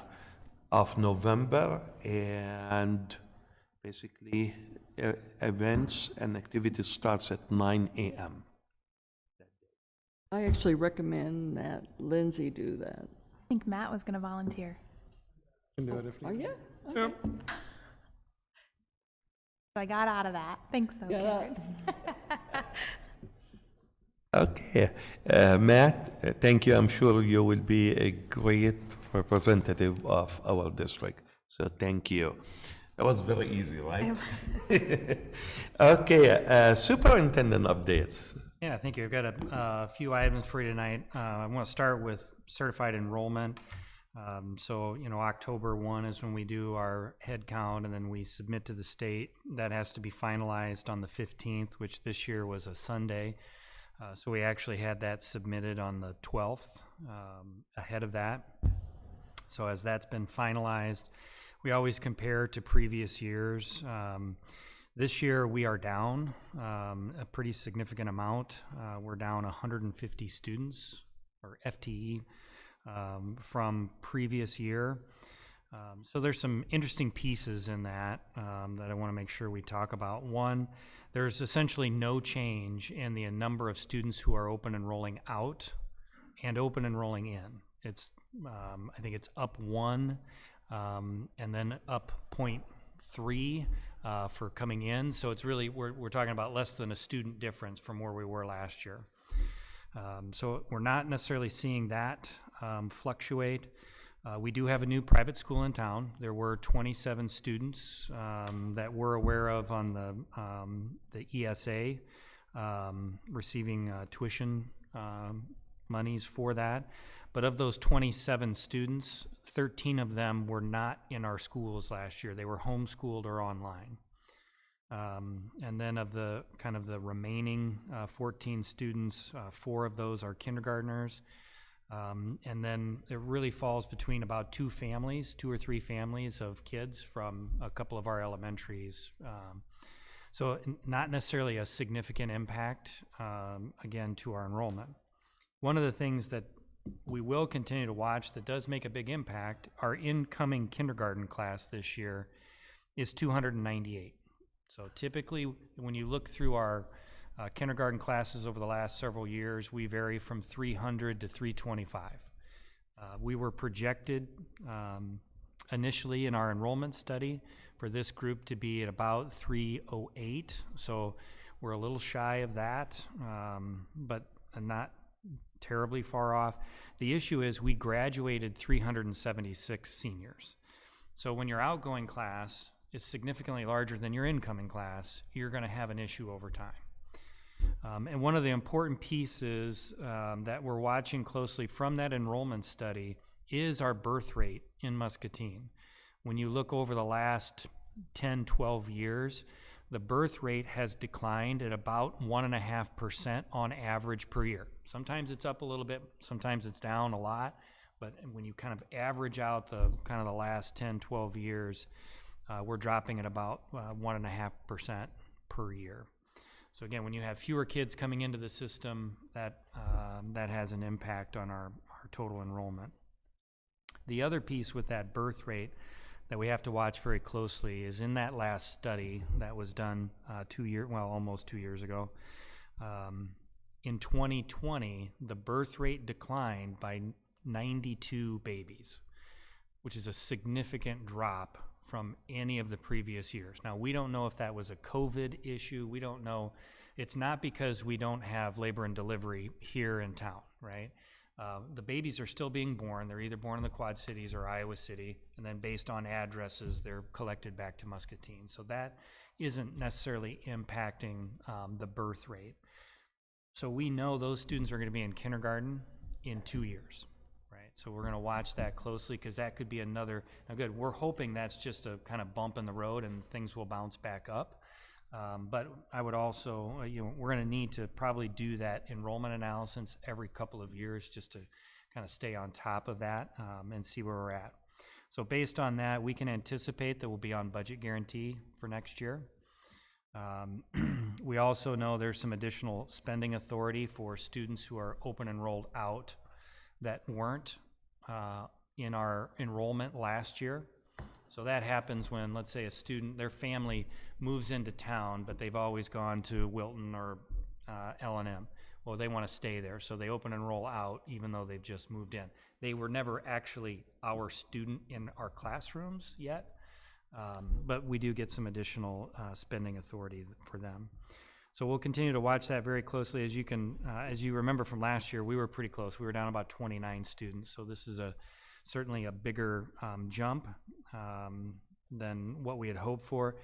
of November, and basically events and activities starts at 9 a.m. I actually recommend that Lindsay do that. I think Matt was going to volunteer. Can do it if you. Oh, yeah? Yep. So I got out of that. Thanks, so Karen. Okay, Matt, thank you. I'm sure you will be a great representative of our district. So thank you. That was very easy, right? Okay, superintendent updates. Yeah, thank you. I've got a few items for you tonight. I want to start with certified enrollment. So, you know, October 1 is when we do our head count, and then we submit to the state. That has to be finalized on the 15th, which this year was a Sunday. So we actually had that submitted on the 12th, ahead of that. So as that's been finalized, we always compare to previous years. This year we are down a pretty significant amount. We're down 150 students, or FTE, from previous year. So there's some interesting pieces in that that I want to make sure we talk about. One, there's essentially no change in the number of students who are open enrolling out and open enrolling in. It's I think it's up 1 and then up 0.3 for coming in. So it's really, we're talking about less than a student difference from where we were last year. So we're not necessarily seeing that fluctuate. We do have a new private school in town. There were 27 students that we're aware of on the ESA receiving tuition monies for that. But of those 27 students, 13 of them were not in our schools last year. They were homeschooled or online. And then of the kind of the remaining 14 students, 4 of those are kindergartners. And then it really falls between about 2 or 3 families of kids from a couple of our elementaries. So not necessarily a significant impact, again, to our enrollment. One of the things that we will continue to watch that does make a big impact, our incoming kindergarten class this year is 298. So typically, when you look through our kindergarten classes over the last several years, we vary from 300 to 325. We were projected initially in our enrollment study for this group to be at about 308. So we're a little shy of that, but not terribly far off. The issue is we graduated 376 seniors. So when your outgoing class is significantly larger than your incoming class, you're going to have an issue over time. And one of the important pieces that we're watching closely from that enrollment study is our birth rate in Muscatine. When you look over the last 10, 12 years, the birth rate has declined at about 1.5% on average per year. Sometimes it's up a little bit, sometimes it's down a lot, but when you kind of average out the kind of the last 10, 12 years, we're dropping at about 1.5% per year. So again, when you have fewer kids coming into the system, that has an impact on our total enrollment. The other piece with that birth rate that we have to watch very closely is in that last study that was done almost 2 years ago. In 2020, the birth rate declined by 92 babies, which is a significant drop from any of the previous years. Now, we don't know if that was a COVID issue. We don't know. It's not because we don't have labor and delivery here in town, right? The babies are still being born. They're either born in the Quad Cities or Iowa City, and then based on addresses, they're collected back to Muscatine. So that isn't necessarily impacting the birth rate. So we know those students are going to be in kindergarten in 2 years. So we're going to watch that closely because that could be another. Now, good, we're hoping that's just a kind of bump in the road and things will bounce back up. But I would also, we're going to need to probably do that enrollment analysis every couple of years just to kind of stay on top of that and see where we're at. So based on that, we can anticipate that we'll be on budget guarantee for next year. We also know there's some additional spending authority for students who are open enrolled out that weren't in our enrollment last year. So that happens when, let's say, a student, their family moves into town, but they've always gone to Wilton or L&M. Well, they want to stay there, so they open enroll out even though they've just moved in. They were never actually our student in our classrooms yet, but we do get some additional spending authority for them. So we'll continue to watch that very closely. As you remember from last year, we were pretty close. We were down about 29 students. So this is certainly a bigger jump than what we had hoped for.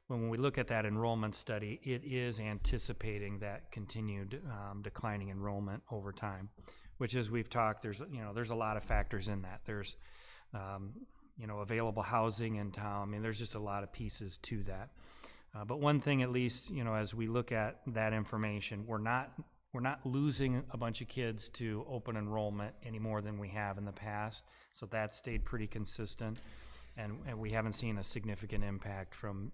When we look at that enrollment study, it is anticipating that continued declining enrollment over time, which, as we've talked, there's a lot of factors in that. There's available housing in town. I mean, there's just a lot of pieces to that. But one thing, at least, as we look at that information, we're not losing a bunch of kids to open enrollment any more than we have in the past. So that stayed pretty consistent, and we haven't seen a significant impact from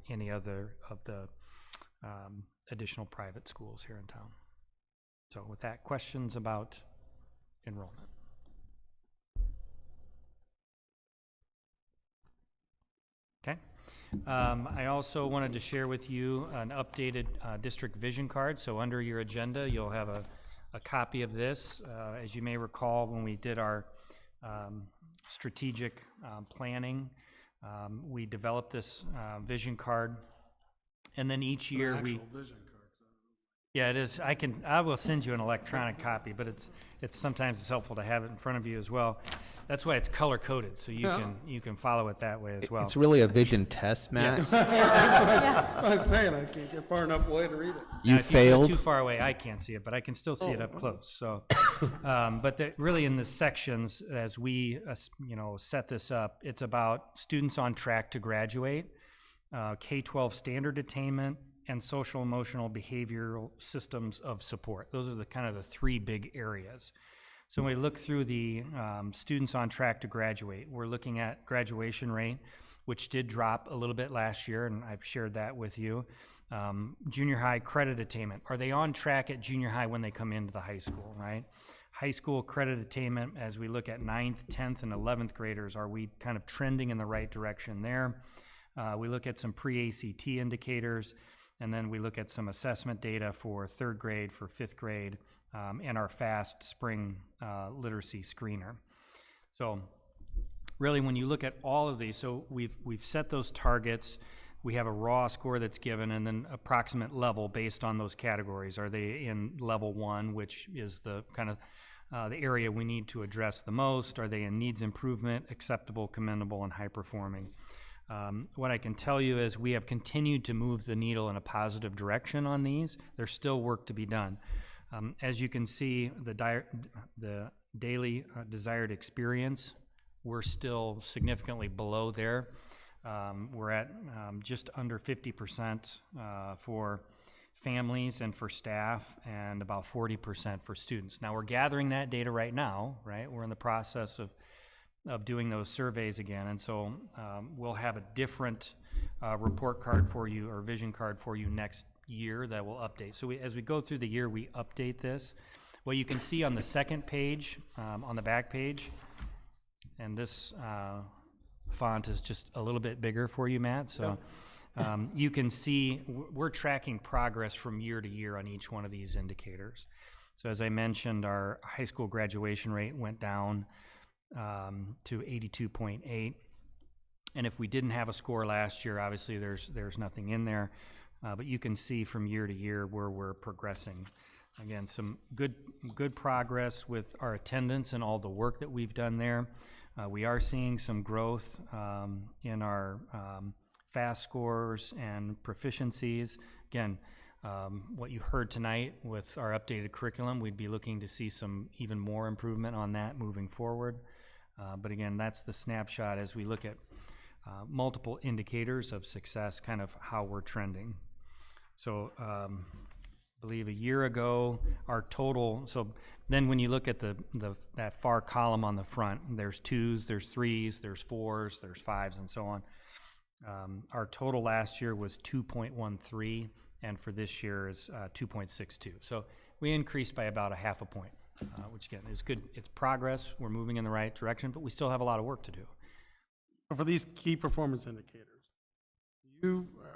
any other of the additional private schools here in town. So with that, questions about enrollment? Okay. I also wanted to share with you an updated district vision card. So under your agenda, you'll have a copy of this. As you may recall, when we did our strategic planning, we developed this vision card, and then each year An actual vision card. Yeah, it is. I will send you an electronic copy, but sometimes it's helpful to have it in front of you as well. That's why it's color coded, so you can follow it that way as well. It's really a vision test, Matt. Yes. That's what I was saying. I can't get far enough away to read it. You If failed. put it too far away, I can't see it, but I can still see it up close. So, but really in the sections, as we set this up, it's about students on track to graduate, K-12 standard attainment, and social emotional behavioral systems of support. Those are the kind of the three big areas. So when we look through the students on track to graduate, we're looking at graduation rate, which did drop a little bit last year, and I've shared that with you. Junior high credit attainment. Are they on track at junior high when they come into the high school, right? High school credit attainment, as we look at 9th, 10th, and 11th graders, are we kind of trending in the right direction there? We look at some pre-ACT indicators, and then we look at some assessment data for 3rd grade, for 5th grade, and our FAST spring literacy screener. So really, when you look at all of these, so we've set those targets. We have a raw score that's given, and then approximate level based on those categories. Are they in level 1, which is the kind of the area we need to address the most? Are they in needs improvement, acceptable, commendable, and high performing? What I can tell you is we have continued to move the needle in a positive direction on these. There's still work to be done. As you can see, the daily desired experience, we're still significantly below there. We're at just under 50% for families and for staff, and about 40% for students. Now, we're gathering that data right now, right? We're in the process of doing those surveys again, and so we'll have a different report card for you, or vision card for you next year that will update. So as we go through the year, we update this. What you can see on the second page, on the back page, and this font is just a little bit bigger for you, Matt, so you can see we're tracking progress from year to year on each one of these indicators. So as I mentioned, our high school graduation rate went down to 82.8, and if we didn't have a score last year, obviously there's nothing in there, but you can see from year to year where we're progressing. Again, some good progress with our attendance and all the work that we've done there. We are seeing some growth in our FAST scores and proficiencies. Again, what you heard tonight with our updated curriculum, we'd be looking to see some even more improvement on that moving forward. But again, that's the snapshot as we look at multiple indicators of success, kind of how we're trending. So I believe a year ago, our total, so then when you look at that far column on the front, there's 2s, there's 3s, there's 4s, there's 5s, and so on. Our total last year was 2.13, and for this year is 2.62. So we increased by about 0.5 point, which again is good. It's progress. We're moving in the right direction, but we still have a lot of work to do. For these key performance indicators,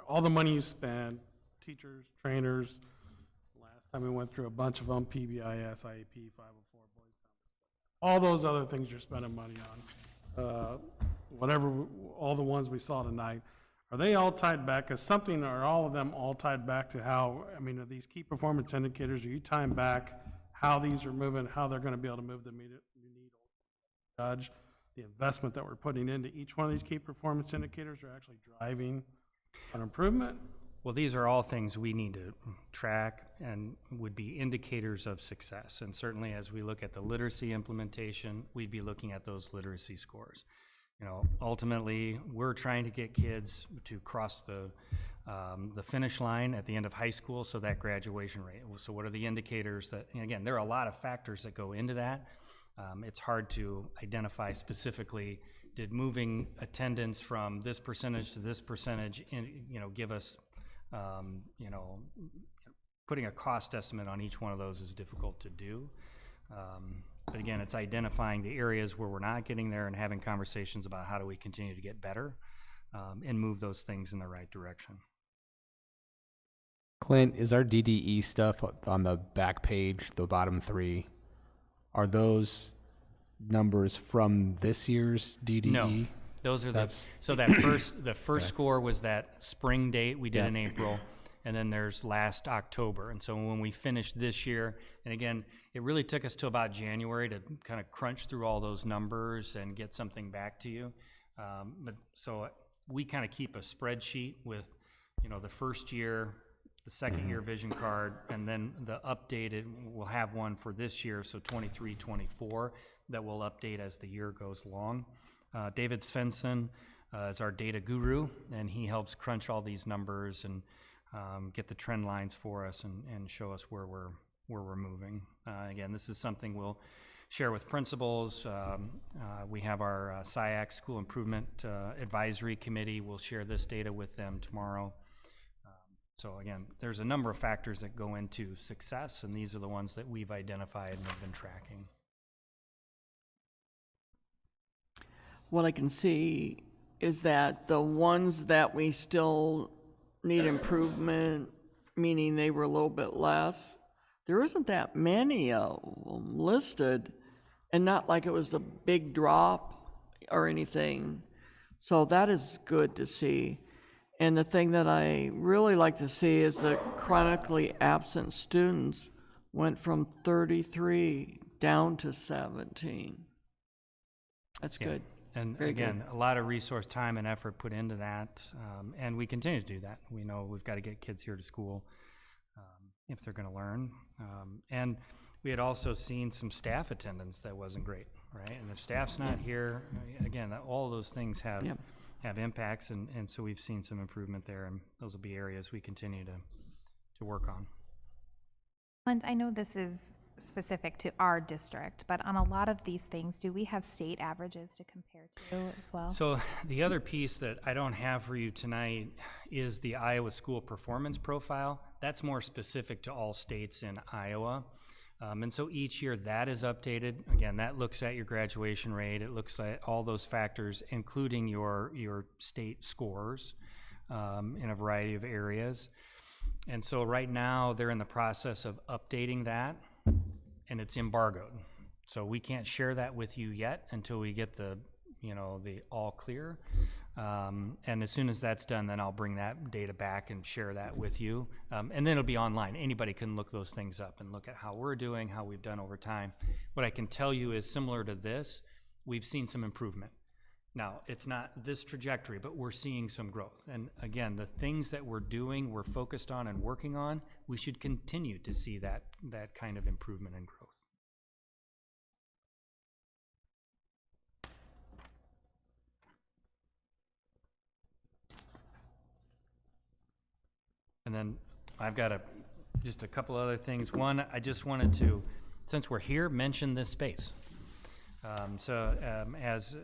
all the money you spend, teachers, trainers, last time we went through a bunch of them, PBIS, IEP, 504, Boys Town, all those other things you're spending money on, whatever, all the ones we saw tonight, are they all tied back? Are all of them all tied back to how, I mean, are these key performance indicators, are you tying back how these are moving, how they're going to be able to move the needle, judge the investment that we're putting into each one of these key performance indicators are actually driving an improvement? Well, these are all things we need to track and would be indicators of success. And certainly as we look at the literacy implementation, we'd be looking at those literacy scores. You know, ultimately, we're trying to get kids to cross the finish line at the end of high school, so that graduation rate. So what are the indicators that, and again, there are a lot of factors that go into that. It's hard to identify specifically, did moving attendance from this percentage to this percentage, give us, putting a cost estimate on each one of those is difficult to do. But again, it's identifying the areas where we're not getting there and having conversations about how do we continue to get better and move those things in the right direction. Clint, is our DDE stuff on the back page, the bottom 3, are those numbers from this year's DDE? No, those are the first okay. score was that spring date we did in April, and then there's last October. And so when we finished this year, and again, it really took us to about January to kind of crunch through all those numbers and get something back to you. But so we kind of keep a spreadsheet with, you know, the first year, the second year vision card, and then the updated, we'll have one for this year, so 23, 24, that will update as the year goes along. David Svensson is our data guru, and he helps crunch all these numbers and get the trend lines for us and show us where we're moving. Again, this is something we'll share with principals. We have our SIAC School Improvement Advisory Committee. We'll share this data with them tomorrow. So again, there's a number of factors that go into success, and these are the ones that we've identified and have been tracking. What I can see is that the ones that we still need improvement, meaning they were a little bit less, there isn't that many of them listed, and not like it was a big drop or anything. So that is good to see. And the thing that I really like to see is the chronically absent students went from 33 down to 17. That's good. And Very again, good. a lot of resource, time, and effort put into that, and we continue to do that. We know we've got to get kids here to school if they're going to learn. And we had also seen some staff attendance that wasn't great, right? And if staff's not here, again, all of those things have impacts, and so we've seen some improvement there, and those will be areas we continue to work on. Linz, I know this is specific to our district, but on a lot of these things, do we have state averages to compare to as well? So the other piece that I don't have for you tonight is the Iowa School Performance Profile. That's more specific to all states in Iowa. And so each year that is updated. Again, that looks at your graduation rate. It looks at all those factors, including your state scores in a variety of areas. And so right now they're in the process of updating that, and it's embargoed. So we can't share that with you yet until we get the all clear. And as soon as that's done, then I'll bring that data back and share that with you. And then it'll be online. Anybody can look those things up and look at how we're doing, how we've done over time. What I can tell you is similar to this, we've seen some improvement. Now, it's not this trajectory, but we're seeing some growth. And again, the things that we're doing, we're focused on and working on, we should continue to see that kind of improvement and growth. And then I've got just a couple other things. One, I just wanted to, since we're here, mention this space. As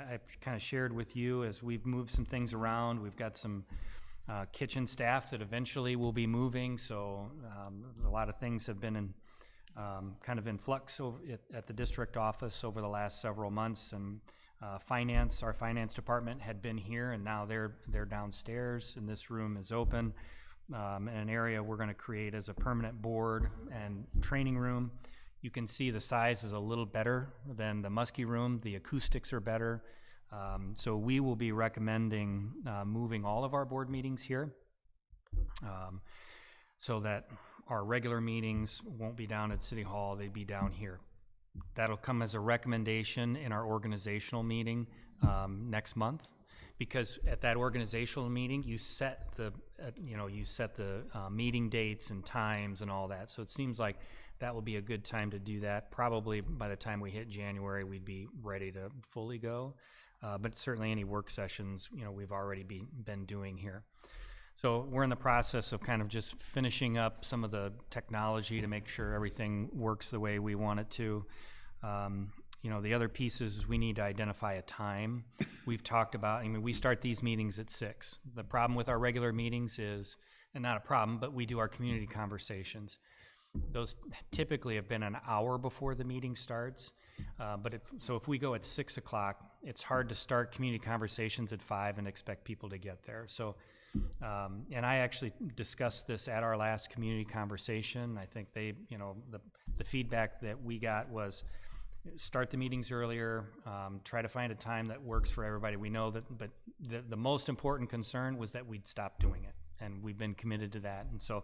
I've kind of shared with you, as we've moved some things around, we've got some kitchen staff that eventually will be moving, so a lot of things have been in kind of in flux at the district office over the last several months, and our finance department had been here, and now they're downstairs, and this room is open. In an area we're going to create as a permanent board and training room. You can see the size is a little better than the Muskie room. The acoustics are better. So we will be recommending moving all of our board meetings here so that our regular meetings won't be down at City Hall, they'd be down here. That'll come as a recommendation in our organizational meeting next month. Because at that organizational meeting, you set the meeting dates and times and all that. So it seems like that will be a good time to do that. Probably by the time we hit January, we'd be ready to fully go. But certainly any work sessions, we've already been doing here. So we're in the process of kind of just finishing up some of the technology to make sure everything works the way we want it to. The other pieces is we need to identify a time. We've talked about, we start these meetings at 6. The problem with our regular meetings is, and not a problem, but we do our community conversations. Those typically have been an hour before the meeting starts. So if we go at 6 o'clock, it's hard to start community conversations at 5 and expect people to get there. So, and I actually discussed this at our last community conversation. I think the feedback that we got was, start the meetings earlier, try to find a time that works for everybody. We know that, but the most important concern was that we'd stop doing it. and we've been committed to that. And so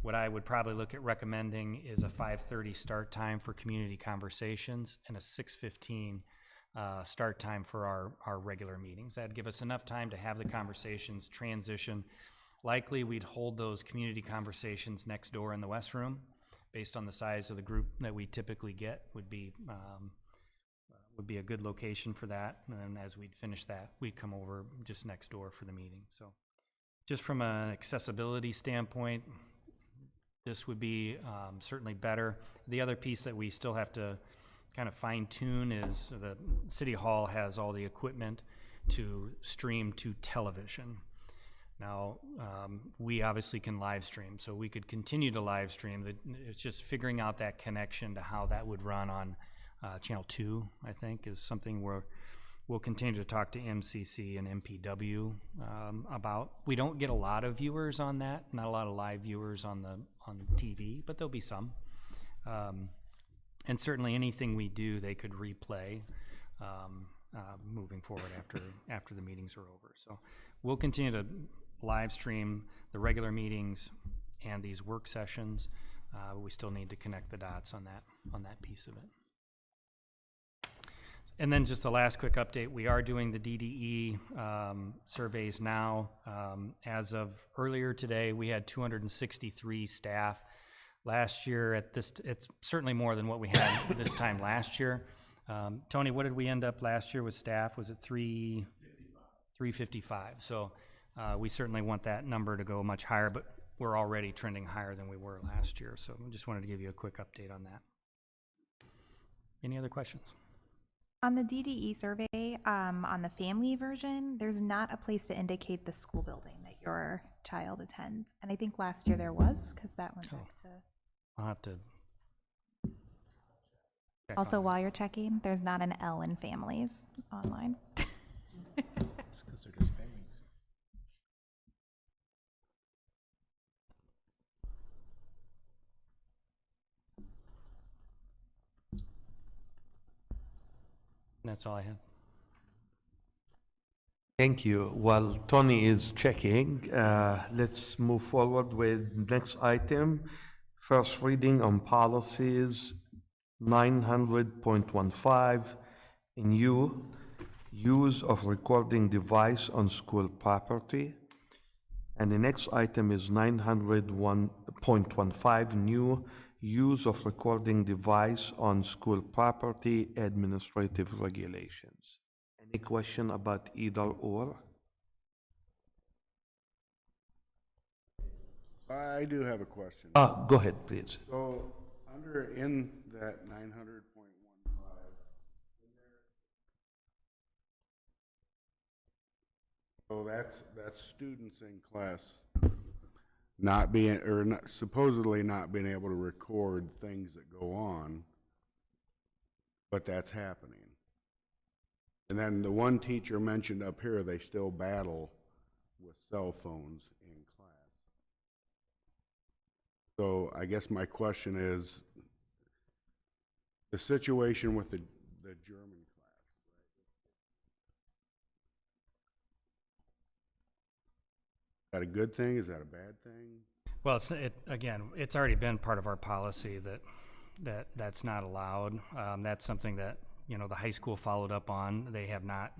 what I would probably look at recommending is a 5:30 start time for community conversations and a 6:15 start time for our regular meetings. That'd give us enough time to have the conversations transition. Likely, we'd hold those community conversations next door in the West Room, based on the size of the group that we typically get, would be a good location for that. And then as we'd finish that, we'd come over just next door for the meeting. So just from an accessibility standpoint, this would be certainly better. The other piece that we still have to kind of fine tune is the City Hall has all the equipment to stream to television. Now, we obviously can live stream, so we could continue to live stream. It's just figuring out that connection to how that would run on Channel 2, I think, is something where we'll continue to talk to MCC and MPW about. We don't get a lot of viewers on that, not a lot of live viewers on TV, but there'll be some. And certainly anything we do, they could replay moving forward after the meetings are over. So we'll continue to live stream the regular meetings and these work sessions. We still need to connect the dots on that piece of it. And then just the last quick update, we are doing the DDE surveys now. As of earlier today, we had 263 staff. Last year it's certainly more than what we had this time last year. Tony, what did we end up last year with staff? Was it 355? So we certainly want that number to go much higher, but we're already trending higher than we were last year. So I just wanted to give you a quick update on that. Any other questions? On the DDE survey, on the family version, there's not a place to indicate the school building that your child attends. And I think last year there was, because that went back to... I'll have to... Also, while you're checking, there's not an L in families online. It's because they're just families. That's all I have. Thank you. While Tony is checking, let's move forward with next item. First reading on policies 900.15, new use of recording device on school property. And the next item is 901.15, new use of recording device on school property administrative regulations. Any question about either or? I do have a question. Go ahead, please. So, in that 900.15, so that's students in class not being, or not, supposedly not being able to record things that go on, but that's happening. And then the one teacher mentioned up here, they still battle with cell phones in class. So I guess my question is, the situation with the German class, right? Is that a good thing? Is that a bad thing? Well, again, it's already been part of our policy that's not allowed. That's something that, the high school followed up on. They have not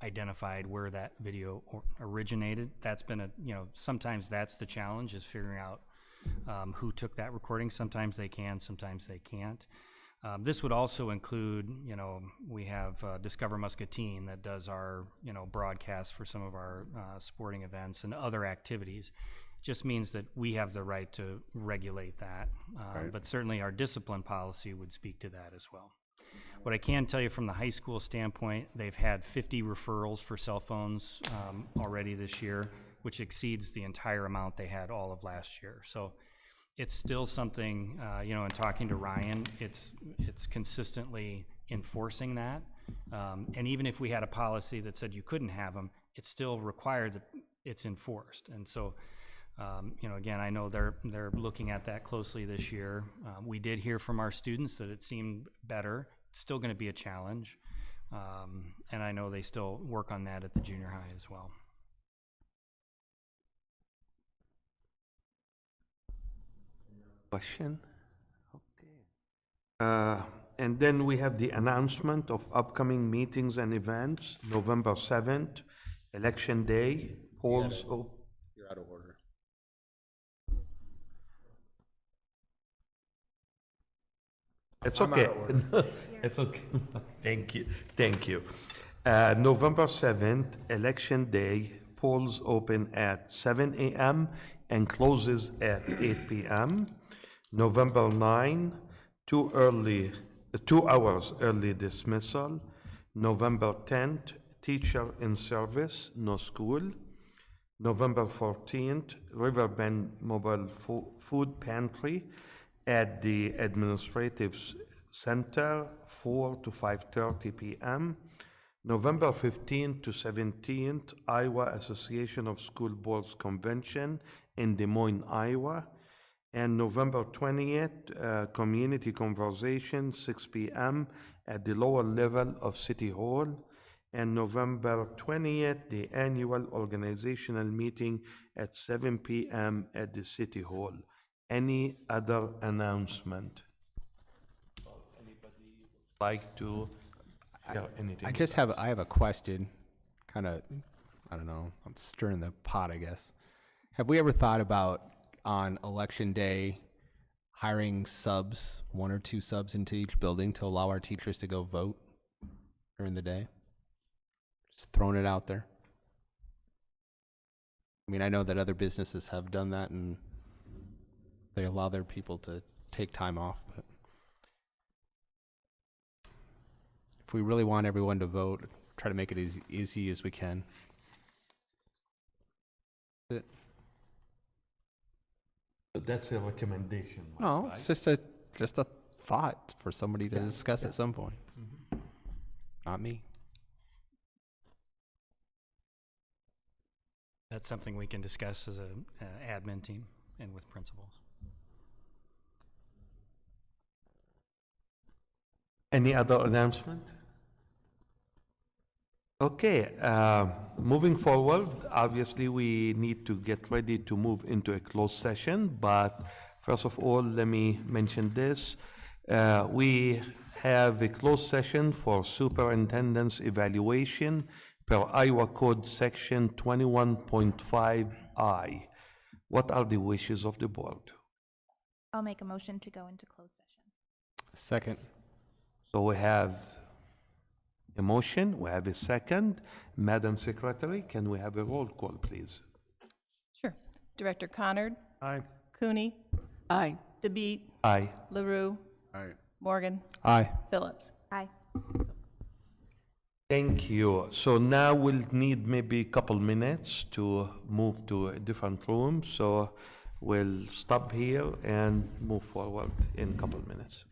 identified where that video originated. That's been sometimes that's the challenge, is figuring out who took that recording. Sometimes they can, sometimes they can't. This would also include, we have Discover Muscatine that does our, broadcast for some of our sporting events and other activities. Just means that we have the right to regulate that. Right. But certainly our discipline policy would speak to that as well. What I can tell you from the high school standpoint, they've had 50 referrals for cell phones already this year, which exceeds the entire amount they had all of last year. So it's still something, in talking to Ryan, it's consistently enforcing that. And even if we had a policy that said you couldn't have them, it's still required that it's enforced. And so, again, I know they're looking at that closely this year. We did hear from our students that it seemed better. It's still going to be a challenge. And I know they still work on that at the junior high as well. Question? And then we have the announcement of upcoming meetings and events. November 7th, Election Day, polls open. You're out of order. It's I'm out okay. of order. It's okay. Thank you. Thank you. November 7th, Election Day, polls open at 7 a.m. and closes at 8 p.m. November 9, 2 hours early dismissal. November 10th, teacher in service, no school. November 14th, Riverbend Mobile Food Pantry at the Administrative Center, 4 to 5:30 p.m. November 15th to 17th, Iowa Association of School Boards Convention in Des Moines, Iowa. And November 20th, Community Conversation, 6 p.m. at the lower level of City Hall. And November 20th, the annual organizational meeting at 7 p.m. at the City Hall. Any other announcement? Anybody like to share anything? I have a question, kind of, I don't know, I'm stirring the pot, I guess. Have we ever thought about, on election day, hiring subs, 1 or 2 subs into each building to allow our teachers to go vote during the day? Just throwing it out there. I mean, I know that other businesses have done that and they allow their people to take time off, but if we really want everyone to vote, try to make it as easy as we can. That's it. But that's a recommendation. Mike, No, right? it's just a thought for somebody to discuss at some point. Not me. That's something we can discuss as an admin team and with principals. Any other announcement? Okay, moving forward, obviously we need to get ready to move into a closed session, but first of all, let me mention this. We have a closed session for superintendent's evaluation per Iowa Code Section 21.5I. What are the wishes of the board? I'll make a motion to go into closed session. Second. So we have a motion, we have a second. Madam Secretary, can we have a roll call, please? Sure. Director Conard. Aye. Cooney. Aye. DeBeat. Aye. LaRue. Aye. Morgan. Aye. Phillips. Aye. Thank you. So now we'll need maybe a couple minutes to move to a different room. So we'll stop here and move forward in a couple minutes.